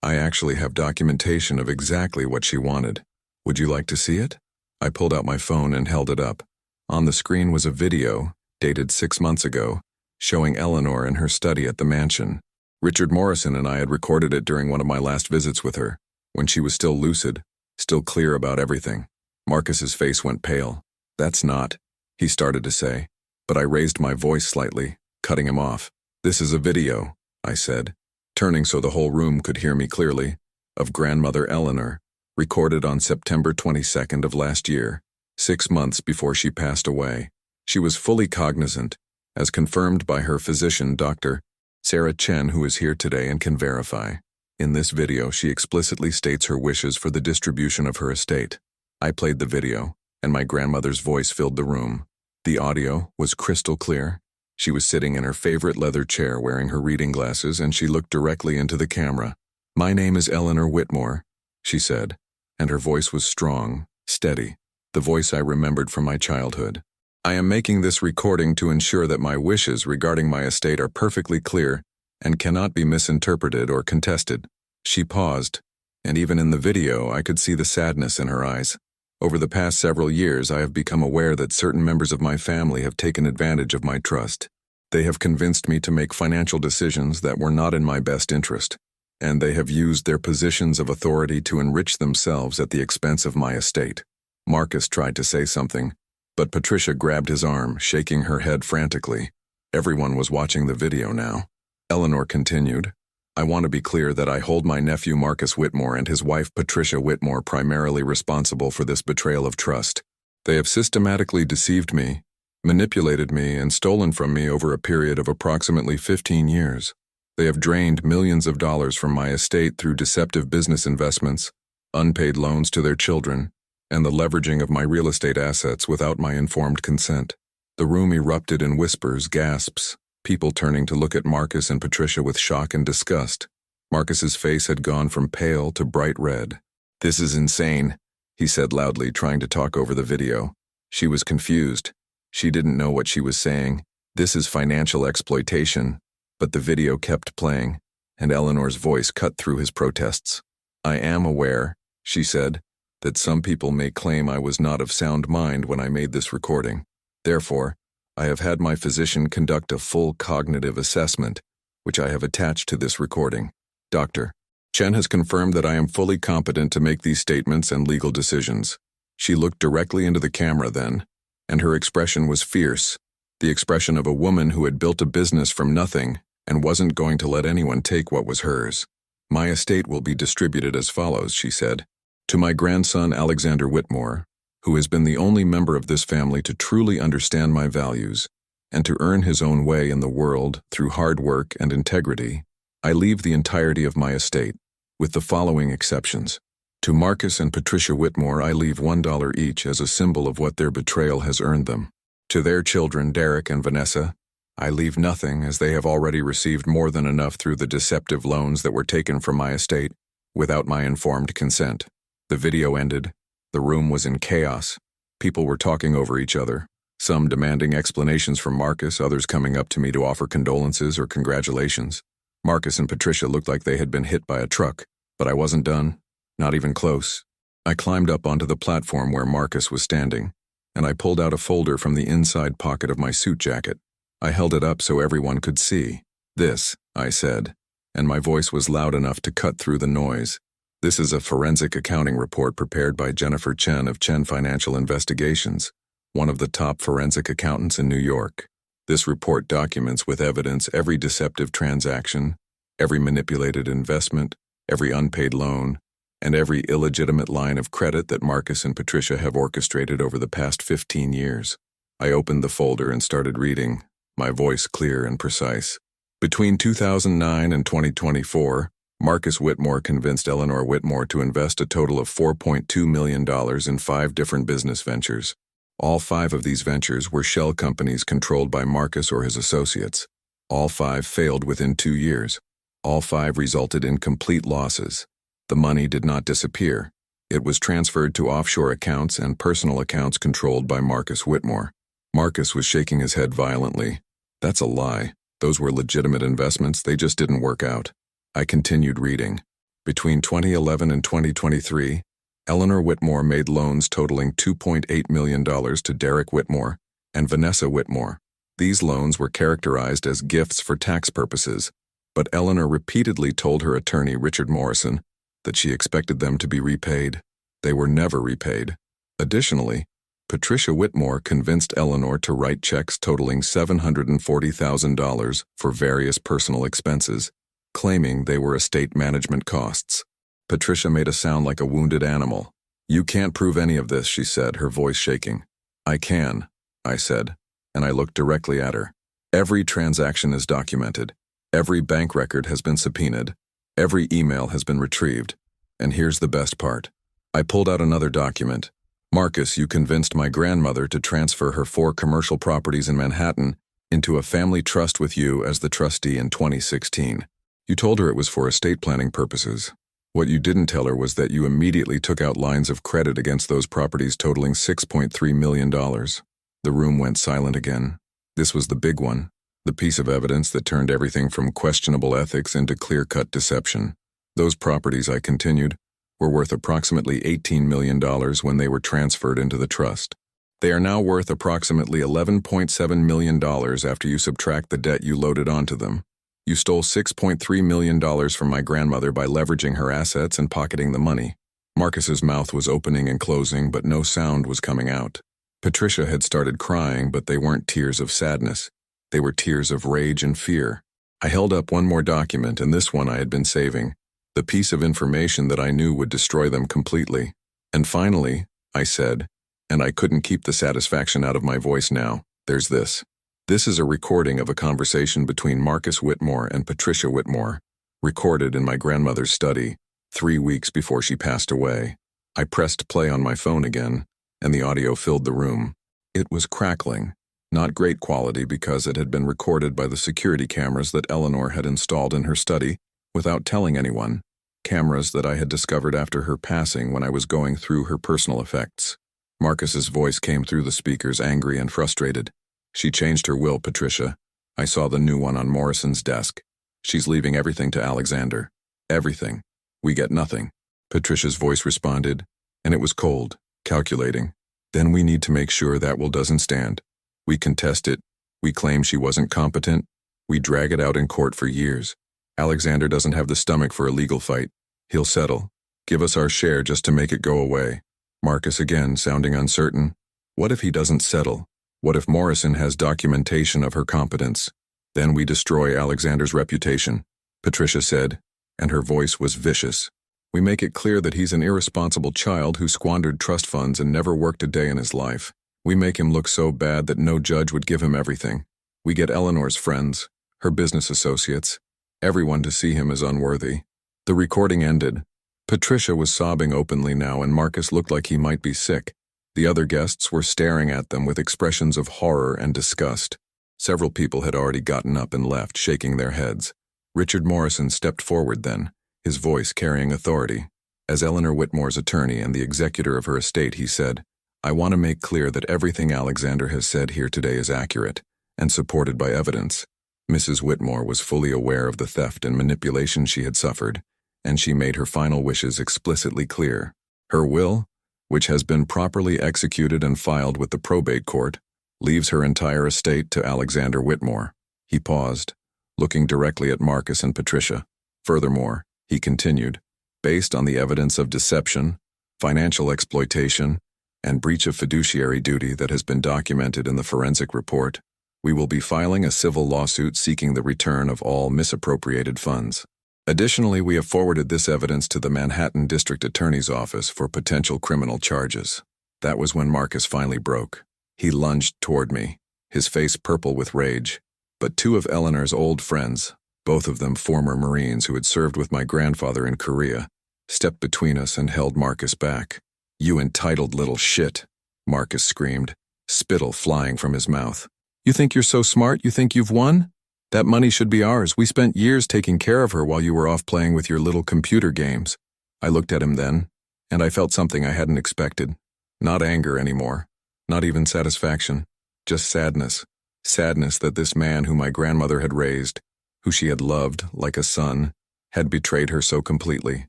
I actually have documentation of exactly what she wanted. Would you like to see it?" I pulled out my phone and held it up. On the screen was a video, dated 6 months ago, showing Eleanor in her study at the mansion. Richard Morrison and I had recorded it during one of my last visits with her, when she was still lucid, still clear about everything. Marcus's face went pale. "That's not," he started to say, but I raised my voice slightly, cutting him off. "This is a video," I said, turning so the whole room could hear me clearly, "of grandmother Eleanor, recorded on September 22nd of last year, 6 months before she passed away. She was fully cognizant, as confirmed by her physician, Dr. Sarah Chen, who is here today and can verify. In this video, she explicitly states her wishes for the distribution of her estate." I played the video, and my grandmother's voice filled the room. The audio was crystal clear. She was sitting in her favorite leather chair wearing her reading glasses, and she looked directly into the camera. "My name is Eleanor Whitmore," she said, and her voice was strong, steady, the voice I remembered from my childhood. "I am making this recording to ensure that my wishes regarding my estate are perfectly clear and cannot be misinterpreted or contested." She paused, And even in the video, I could see the sadness in her eyes. Over the past several years, I have become aware that certain members of my family have taken advantage of my trust. They have convinced me to make financial decisions that were not in my best interest, and they have used their positions of authority to enrich themselves at the expense of my estate. Marcus tried to say something, but Patricia grabbed his arm, shaking her head frantically. Everyone was watching the video now. Eleanor continued, I want to be clear that I hold my nephew Marcus Whitmore and his wife Patricia Whitmore primarily responsible for this betrayal of trust. They have systematically deceived me, manipulated me, and stolen from me over a period of approximately 15 years. They have drained millions of dollars from my estate through deceptive business investments, unpaid loans to their children, and the leveraging of my real estate assets without my informed consent. The room erupted in whispers, gasps, people turning to look at Marcus and Patricia with shock and disgust. Marcus's face had gone from pale to bright red. This is insane, he said loudly, trying to talk over the video. She was confused. She didn't know what she was saying. This is financial exploitation. But the video kept playing, and Eleanor's voice cut through his protests. I am aware, she said, that some people may claim I was not of sound mind when I made this recording. Therefore, I have had my physician conduct a full cognitive assessment, which I have attached to this recording. Dr. Chen has confirmed that I am fully competent to make these statements and legal decisions. She looked directly into the camera then, and her expression was fierce, the expression of a woman who had built a business from nothing and wasn't going to let anyone take what was hers. My estate will be distributed as follows, she said. To my grandson Alexander Whitmore, who has been the only member of this family to truly understand my values and to earn his own way in the world through hard work and integrity, I leave the entirety of my estate, with the following exceptions. To Marcus and Patricia Whitmore, I leave $1 each as a symbol of what their betrayal has earned them. To their children, Derek and Vanessa, I leave nothing, as they have already received more than enough through the deceptive loans that were taken from my estate without my informed consent. The video ended. The room was in chaos. People were talking over each other, some demanding explanations from Marcus, others coming up to me to offer condolences or congratulations. Marcus and Patricia looked like they had been hit by a truck, but I wasn't done, not even close. I climbed up onto the platform where Marcus was standing, and I pulled out a folder from the inside pocket of my suit jacket. I held it up so everyone could see. This, I said, and my voice was loud enough to cut through the noise. This is a forensic accounting report prepared by Jennifer Chen of Chen Financial Investigations, one of the top forensic accountants in New York. This report documents with evidence every deceptive transaction, every manipulated investment, every unpaid loan, and every illegitimate line of credit that Marcus and Patricia have orchestrated over the past 15 years. I opened the folder and started reading, my voice clear and precise. Between 2009 and 2024, Marcus Whitmore convinced Eleanor Whitmore to invest a total of $4.2 million in 5 different business ventures. All 5 of these ventures were shell companies controlled by Marcus or his associates. All 5 failed within 2 years. All 5 resulted in complete losses. The money did not disappear. It was transferred to offshore accounts and personal accounts controlled by Marcus Whitmore. Marcus was shaking his head violently. That's a lie. Those were legitimate investments, they just didn't work out. I continued reading. Between 2011 and 2023, Eleanor Whitmore made loans totaling $2.8 million to Derek Whitmore and Vanessa Whitmore. These loans were characterized as gifts for tax purposes, but Eleanor repeatedly told her attorney, Richard Morrison, that she expected them to be repaid. They were never repaid. Additionally, Patricia Whitmore convinced Eleanor to write checks totaling $740,000 for various personal expenses, claiming they were estate management costs. Patricia made a sound like a wounded animal. You can't prove any of this, she said, her voice shaking. I can, I said, and I looked directly at her. Every transaction is documented. Every bank record has been subpoenaed. Every email has been retrieved. And here's the best part. I pulled out another document. Marcus, you convinced my grandmother to transfer her 4 commercial properties in Manhattan into a family trust with you as the trustee in 2016. You told her it was for estate planning purposes. What you didn't tell her was that you immediately took out lines of credit against those properties totaling $6.3 million. The room went silent again. This was the big one, the piece of evidence that turned everything from questionable ethics into clear-cut deception. Those properties, I continued, were worth approximately $18 million when they were transferred into the trust. They are now worth approximately $11.7 million after you subtract the debt you loaded onto them. You stole $6.3 million from my grandmother by leveraging her assets and pocketing the money. Marcus's mouth was opening and closing, but no sound was coming out. Patricia had started crying, but they weren't tears of sadness. They were tears of rage and fear. I held up one more document, and this one I had been saving. The piece of information that I knew would destroy them completely. And finally, I said, and I couldn't keep the satisfaction out of my voice now, there's this. This is a recording of a conversation between Marcus Whitmore and Patricia Whitmore, recorded in my grandmother's study, 3 weeks before she passed away. I pressed play on my phone again, and the audio filled the room. It was crackling, not great quality because it had been recorded by the security cameras that Eleanor had installed in her study without telling anyone, cameras that I had discovered after her passing when I was going through her personal effects. Marcus's voice came through the speakers, angry and frustrated. She changed her will, Patricia. I saw the new one on Morrison's desk. She's leaving everything to Alexander. Everything. We get nothing. Patricia's voice responded, and it was cold, calculating. Then we need to make sure that will doesn't stand. We contest it. We claim she wasn't competent. We drag it out in court for years. Alexander doesn't have the stomach for a legal fight. He'll settle. Give us our share just to make it go away. Marcus again, sounding uncertain. What if he doesn't settle? What if Morrison has documentation of her competence? Then we destroy Alexander's reputation, Patricia said, and her voice was vicious. We make it clear that he's an irresponsible child who squandered trust funds and never worked a day in his life. We make him look so bad that no judge would give him everything. We get Eleanor's friends, her business associates, everyone to see him as unworthy. The recording ended. Patricia was sobbing openly now, and Marcus looked like he might be sick. The other guests were staring at them with expressions of horror and disgust. Several people had already gotten up and left, shaking their heads. Richard Morrison stepped forward then, his voice carrying authority. As Eleanor Whitmore's attorney and the executor of her estate, he said, I want to make clear that everything Alexander has said here today is accurate and supported by evidence. Mrs. Whitmore was fully aware of the theft and manipulation she had suffered, and she made her final wishes explicitly clear. Her will, which has been properly executed and filed with the probate court, leaves her entire estate to Alexander Whitmore. He paused, looking directly at Marcus and Patricia. Furthermore, he continued, based on the evidence of deception, financial exploitation, and breach of fiduciary duty that has been documented in the forensic report, we will be filing a civil lawsuit seeking the return of all misappropriated funds. Additionally, we have forwarded this evidence to the Manhattan District Attorney's Office for potential criminal charges. That was when Marcus finally broke. He lunged toward me, his face purple with rage. But two of Eleanor's old friends, both of them former Marines who had served with my grandfather in Korea, stepped between us and held Marcus back. You entitled little shit, Marcus screamed, spittle flying from his mouth. You think you're so smart you think you've won? That money should be ours. We spent years taking care of her while you were off playing with your little computer games. I looked at him then, and I felt something I hadn't expected. Not anger anymore, not even satisfaction, just sadness. Sadness that this man who my grandmother had raised, who she had loved like a son, had betrayed her so completely.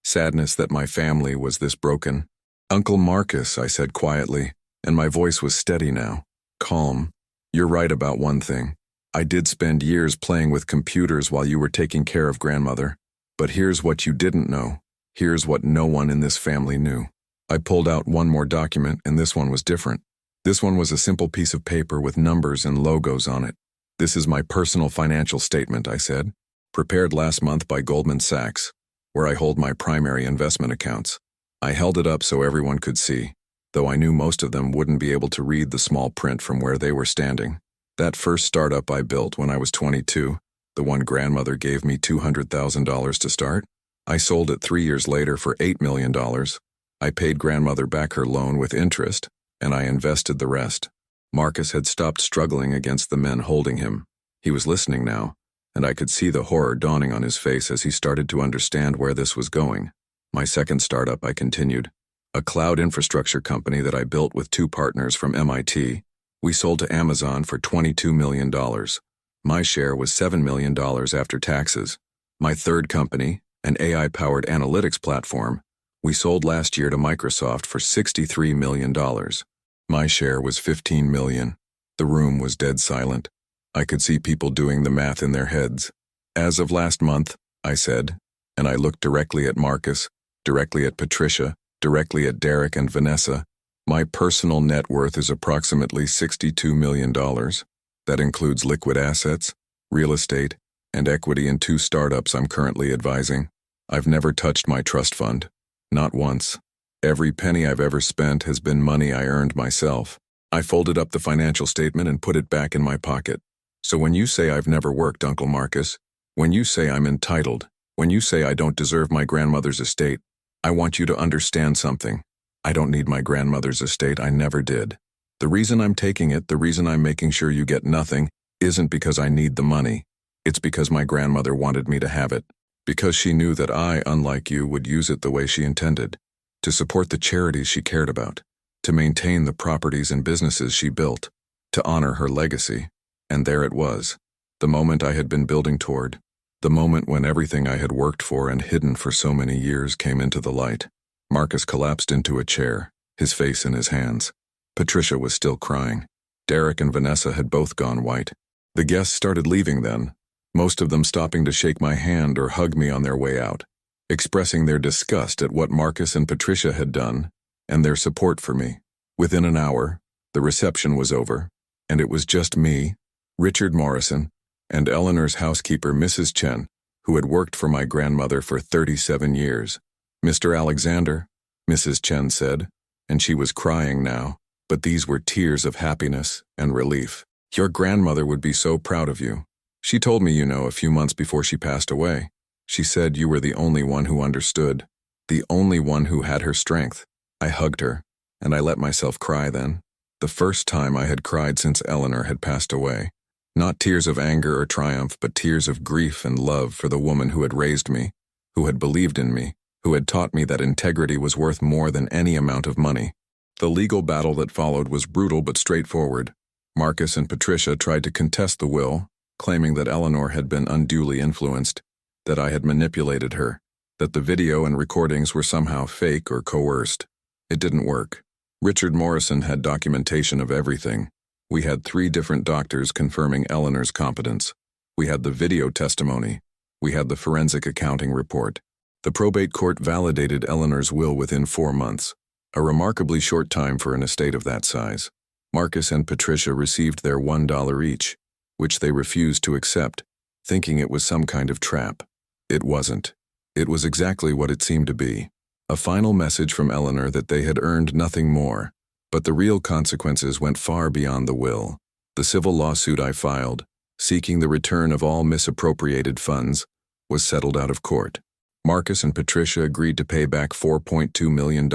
Sadness that my family was this broken. Uncle Marcus, I said quietly, and my voice was steady now, calm. You're right about one thing. I did spend years playing with computers while you were taking care of grandmother. But here's what you didn't know. Here's what no one in this family knew. I pulled out one more document, and this one was different. This one was a simple piece of paper with numbers and logos on it. This is my personal financial statement, I said, prepared last month by Goldman Sachs, where I hold my primary investment accounts. I held it up so everyone could see, though I knew most of them wouldn't be able to read the small print from where they were standing. That first startup I built when I was 22, the one grandmother gave me $200,000 to start, I sold it 3 years later for $8 million. I paid grandmother back her loan with interest, and I invested the rest. Marcus had stopped struggling against the men holding him. He was listening now, and I could see the horror dawning on his face as he started to understand where this was going. My second startup, I continued, a cloud infrastructure company that I built with 2 partners from MIT. We sold to Amazon for $22 million. My share was $7 million after taxes. My third company, an AI-powered analytics platform, We sold last year to Microsoft for $63 million. My share was $15 million. The room was dead silent. I could see people doing the math in their heads. As of last month, I said, and I looked directly at Marcus, directly at Patricia, directly at Derek and Vanessa. My personal net worth is approximately $62 million. That includes liquid assets, real estate, and equity in 2 startups I'm currently advising. I've never touched my trust fund. Not once. Every penny I've ever spent has been money I earned myself. I folded up the financial statement and put it back in my pocket. So when you say I've never worked, Uncle Marcus, when you say I'm entitled, when you say I don't deserve my grandmother's estate, I want you to understand something. I don't need my grandmother's estate. I never did. The reason I'm taking it, the reason I'm making sure you get nothing, isn't because I need the money. It's because my grandmother wanted me to have it. Because she knew that I, unlike you, would use it the way she intended, to support the charities she cared about, to maintain the properties and businesses she built, to honor her legacy. And there it was, the moment I had been building toward, the moment when everything I had worked for and hidden for so many years came into the light. Marcus collapsed into a chair, his face in his hands. Patricia was still crying. Derek and Vanessa had both gone white. The guests started leaving then, most of them stopping to shake my hand or hug me on their way out, expressing their disgust at what Marcus and Patricia had done, and their support for me. Within an hour, the reception was over, and it was just me, Richard Morrison, and Eleanor's housekeeper, Mrs. Chen, who had worked for my grandmother for 37 years. "Mr. Alexander," Mrs. Chen said, and she was crying now, but these were tears of happiness and relief. "Your grandmother would be so proud of you. She told me, a few months before she passed away. She said you were the only one who understood, the only one who had her strength." I hugged her, and I let myself cry then. The first time I had cried since Eleanor had passed away. Not tears of anger or triumph, but tears of grief and love for the woman who had raised me, who had believed in me, who had taught me that integrity was worth more than any amount of money. The legal battle that followed was brutal but straightforward. Marcus and Patricia tried to contest the will, claiming that Eleanor had been unduly influenced, that I had manipulated her, that the video and recordings were somehow fake or coerced. It didn't work. Richard Morrison had documentation of everything. We had 3 different doctors confirming Eleanor's competence. We had the video testimony. We had the forensic accounting report. The probate court validated Eleanor's will within 4 months, a remarkably short time for an estate of that size. Marcus and Patricia received their $1 each, which they refused to accept, thinking it was some kind of trap. It wasn't. It was exactly what it seemed to be. A final message from Eleanor that they had earned nothing more, but the real consequences went far beyond the will. The civil lawsuit I filed, seeking the return of all misappropriated funds, was settled out of court. Marcus and Patricia agreed to pay back $4.2 million,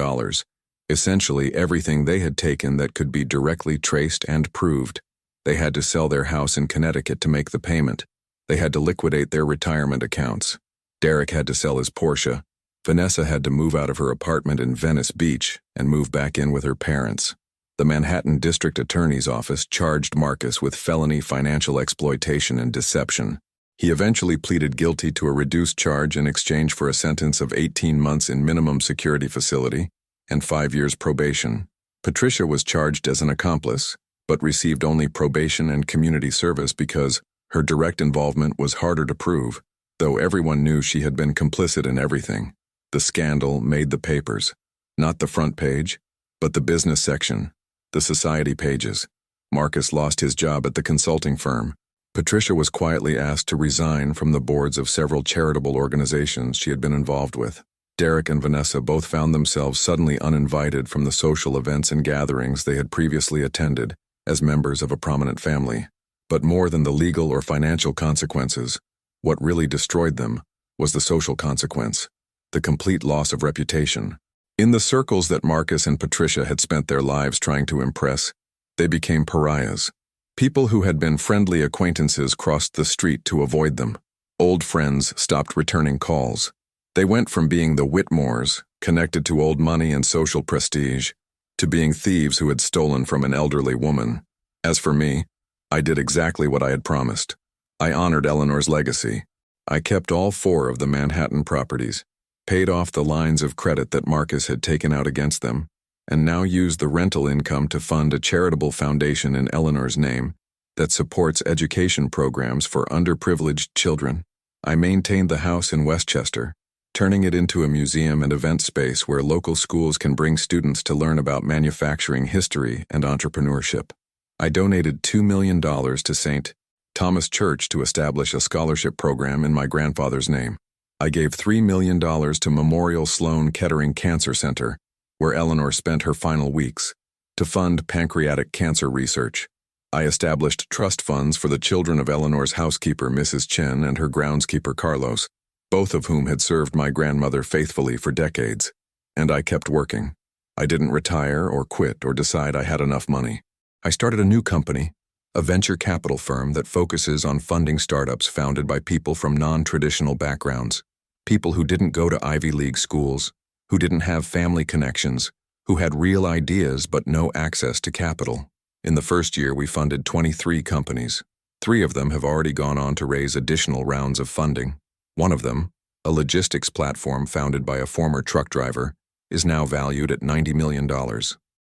essentially everything they had taken that could be directly traced and proved. They had to sell their house in Connecticut to make the payment. They had to liquidate their retirement accounts. Derek had to sell his Porsche. Vanessa had to move out of her apartment in Venice Beach and move back in with her parents. The Manhattan District Attorney's Office charged Marcus with felony financial exploitation and deception. He eventually pleaded guilty to a reduced charge in exchange for a sentence of 18 months in minimum security facility and 5 years probation. Patricia was charged as an accomplice, but received only probation and community service because her direct involvement was harder to prove, though everyone knew she had been complicit in everything. The scandal made the papers, not the front page, but the business section, the society pages. Marcus lost his job at the consulting firm. Patricia was quietly asked to resign from the boards of several charitable organizations she had been involved with. Derek and Vanessa both found themselves suddenly uninvited from the social events and gatherings they had previously attended as members of a prominent family. But more than the legal or financial consequences, what really destroyed them was the social consequence, the complete loss of reputation. In the circles that Marcus and Patricia had spent their lives trying to impress, they became pariahs. People who had been friendly acquaintances crossed the street to avoid them. Old friends stopped returning calls. They went from being the Whitmores, connected to old money and social prestige, to being thieves who had stolen from an elderly woman. As for me, I did exactly what I had promised. I honored Eleanor's legacy. I kept all 4 of the Manhattan properties, paid off the lines of credit that Marcus had taken out against them, and now used the rental income to fund a charitable foundation in Eleanor's name that supports education programs for underprivileged children. I maintained the house in Westchester, turning it into a museum and event space where local schools can bring students to learn about manufacturing history and entrepreneurship. I donated $2 million to St. Thomas Church to establish a scholarship program in my grandfather's name. I gave $3 million to Memorial Sloan Kettering Cancer Center, where Eleanor spent her final weeks, to fund pancreatic cancer research. I established trust funds for the children of Eleanor's housekeeper, Mrs. Chen, and her groundskeeper, Carlos, both of whom had served my grandmother faithfully for decades. And I kept working. I didn't retire or quit or decide I had enough money. I started a new company, a venture capital firm that focuses on funding startups founded by people from non-traditional backgrounds, people who didn't go to Ivy League schools, who didn't have family connections, who had real ideas but no access to capital. In the first year, we funded 23 companies. 3 of them have already gone on to raise additional rounds of funding. One of them, a logistics platform founded by a former truck driver, is now valued at $90 million.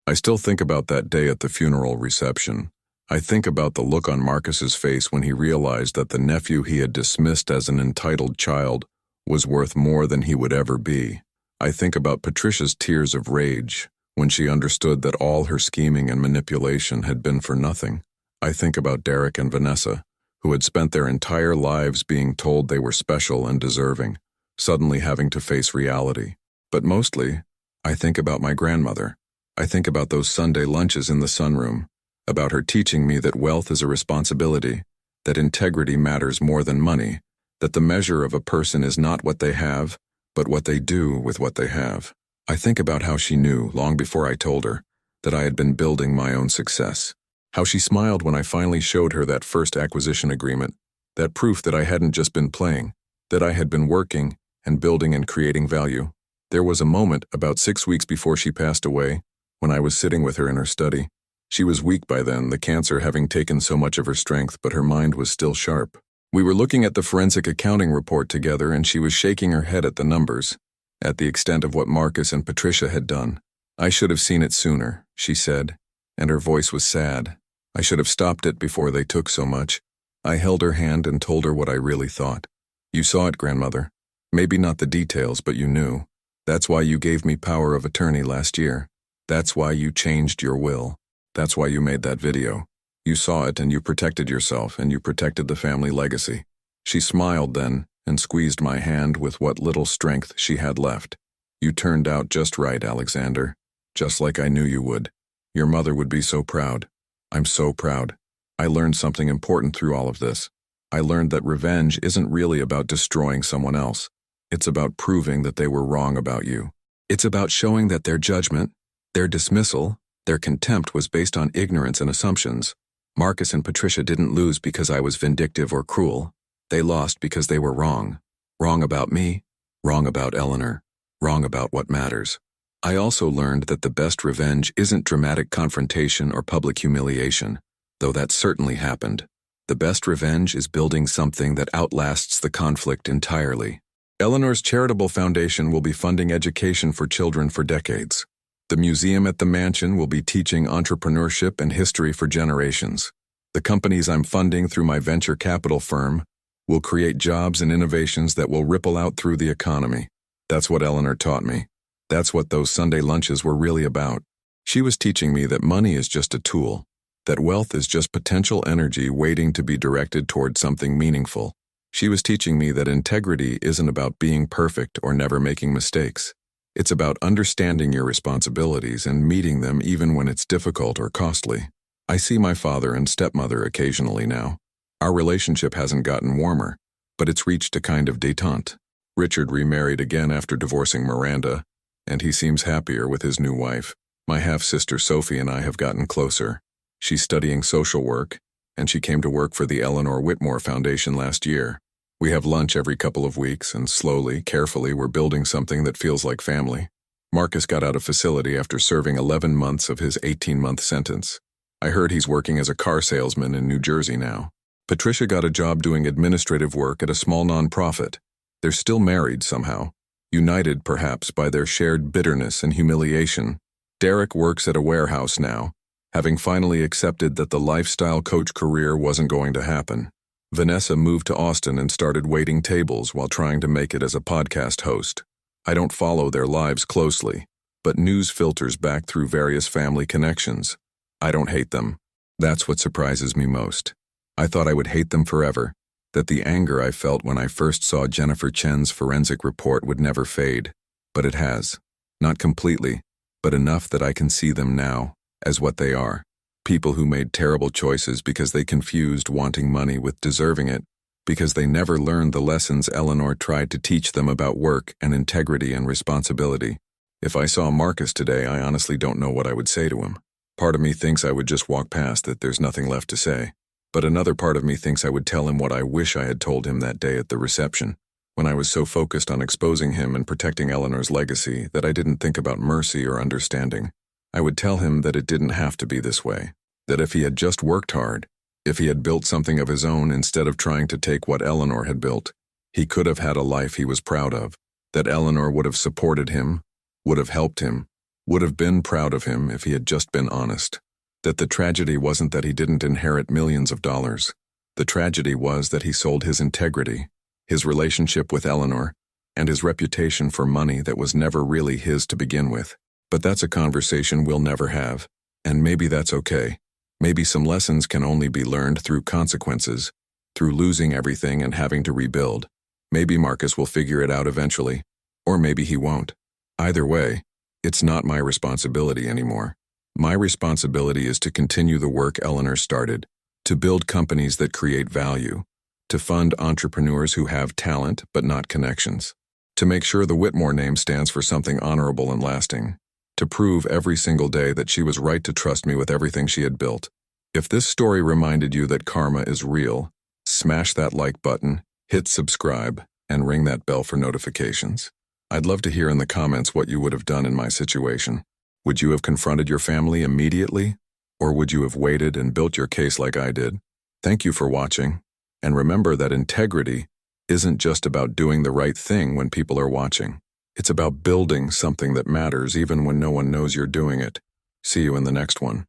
I still think about that day at the funeral reception. I think about the look on Marcus's face when he realized that the nephew he had dismissed as an entitled child was worth more than he would ever be. I think about Patricia's tears of rage when she understood that all her scheming and manipulation had been for nothing. I think about Derek and Vanessa, who had spent their entire lives being told they were special and deserving, suddenly having to face reality. But mostly, I think about my grandmother. I think about those Sunday lunches in the sunroom, about her teaching me that wealth is a responsibility, that integrity matters more than money, that the measure of a person is not what they have, but what they do with what they have. I think about how she knew, long before I told her, that I had been building my own success. How she smiled when I finally showed her that first acquisition agreement, that proof that I hadn't just been playing, that I had been working and building and creating value. There was a moment, about 6 weeks before she passed away, when I was sitting with her in her study. She was weak by then, the cancer having taken so much of her strength, but her mind was still sharp. We were looking at the forensic accounting report together, and she was shaking her head at the numbers, at the extent of what Marcus and Patricia had done. I should have seen it sooner, she said, and her voice was sad. I should have stopped it before they took so much. I held her hand and told her what I really thought. You saw it, grandmother. Maybe not the details, but you knew. That's why you gave me power of attorney last year. That's why you changed your will. That's why you made that video. You saw it and you protected yourself and you protected the family legacy. She smiled then and squeezed my hand with what little strength she had left. You turned out just right, Alexander. Just like I knew you would. Your mother would be so proud. I'm so proud. I learned something important through all of this. I learned that revenge isn't really about destroying someone else. It's about proving that they were wrong about you. It's about showing that their judgment, their dismissal, their contempt was based on ignorance and assumptions. Marcus and Patricia didn't lose because I was vindictive or cruel. They lost because they were wrong. Wrong about me, wrong about Eleanor, wrong about what matters. I also learned that the best revenge isn't dramatic confrontation or public humiliation, though that certainly happened. The best revenge is building something that outlasts the conflict entirely. Eleanor's charitable foundation will be funding education for children for decades. The museum at the mansion will be teaching entrepreneurship and history for generations. The companies I'm funding through my venture capital firm will create jobs and innovations that will ripple out through the economy. That's what Eleanor taught me. That's what those Sunday lunches were really about. She was teaching me that money is just a tool, that wealth is just potential energy waiting to be directed toward something meaningful. She was teaching me that integrity isn't about being perfect or never making mistakes. It's about understanding your responsibilities and meeting them even when it's difficult or costly. I see my father and stepmother occasionally now. Our relationship hasn't gotten warmer, but it's reached a kind of détente. Richard remarried again after divorcing Miranda, and he seems happier with his new wife. My half-sister Sophie and I have gotten closer. She's studying social work, and she came to work for the Eleanor Whitmore Foundation last year. We have lunch every couple of weeks, and slowly, carefully, we're building something that feels like family. Marcus got out of facility after serving 11 months of his 18-month sentence. I heard he's working as a car salesman in New Jersey now. Patricia got a job doing administrative work at a small nonprofit. They're still married somehow. united perhaps by their shared bitterness and humiliation. Derek works at a warehouse now, having finally accepted that the lifestyle coach career wasn't going to happen. Vanessa moved to Austin and started waiting tables while trying to make it as a podcast host. I don't follow their lives closely, but news filters back through various family connections. I don't hate them. That's what surprises me most. I thought I would hate them forever, that the anger I felt when I first saw Jennifer Chen's forensic report would never fade, but it has. Not completely, but enough that I can see them now as what they are. People who made terrible choices because they confused wanting money with deserving it, because they never learned the lessons Eleanor tried to teach them about work and integrity and responsibility. If I saw Marcus today, I honestly don't know what I would say to him. Part of me thinks I would just walk past, that there's nothing left to say. But another part of me thinks I would tell him what I wish I had told him that day at the reception, when I was so focused on exposing him and protecting Eleanor's legacy that I didn't think about mercy or understanding. I would tell him that it didn't have to be this way, that if he had just worked hard, if he had built something of his own instead of trying to take what Eleanor had built, he could have had a life he was proud of, that Eleanor would have supported him, would have helped him, would have been proud of him if he had just been honest. That the tragedy wasn't that he didn't inherit millions of dollars. The tragedy was that he sold his integrity, his relationship with Eleanor, and his reputation for money that was never really his to begin with. But that's a conversation we'll never have, and maybe that's okay. Maybe some lessons can only be learned through consequences, through losing everything and having to rebuild. Maybe Marcus will figure it out eventually, or maybe he won't. Either way, it's not my responsibility anymore. My responsibility is to continue the work Eleanor started, to build companies that create value, to fund entrepreneurs who have talent but not connections, to make sure the Whitmore name stands for something honorable and lasting, to prove every single day that she was right to trust me with everything she had built. If this story reminded you that karma is real, smash that like button, hit subscribe, and ring that bell for notifications. I'd love to hear in the comments what you would have done in my situation. Would you have confronted your family immediately? Or would you have waited and built your case like I did? Thank you for watching. And remember that integrity isn't just about doing the right thing when people are watching. It's about building something that matters even when no one knows you're doing it. See you in the next one.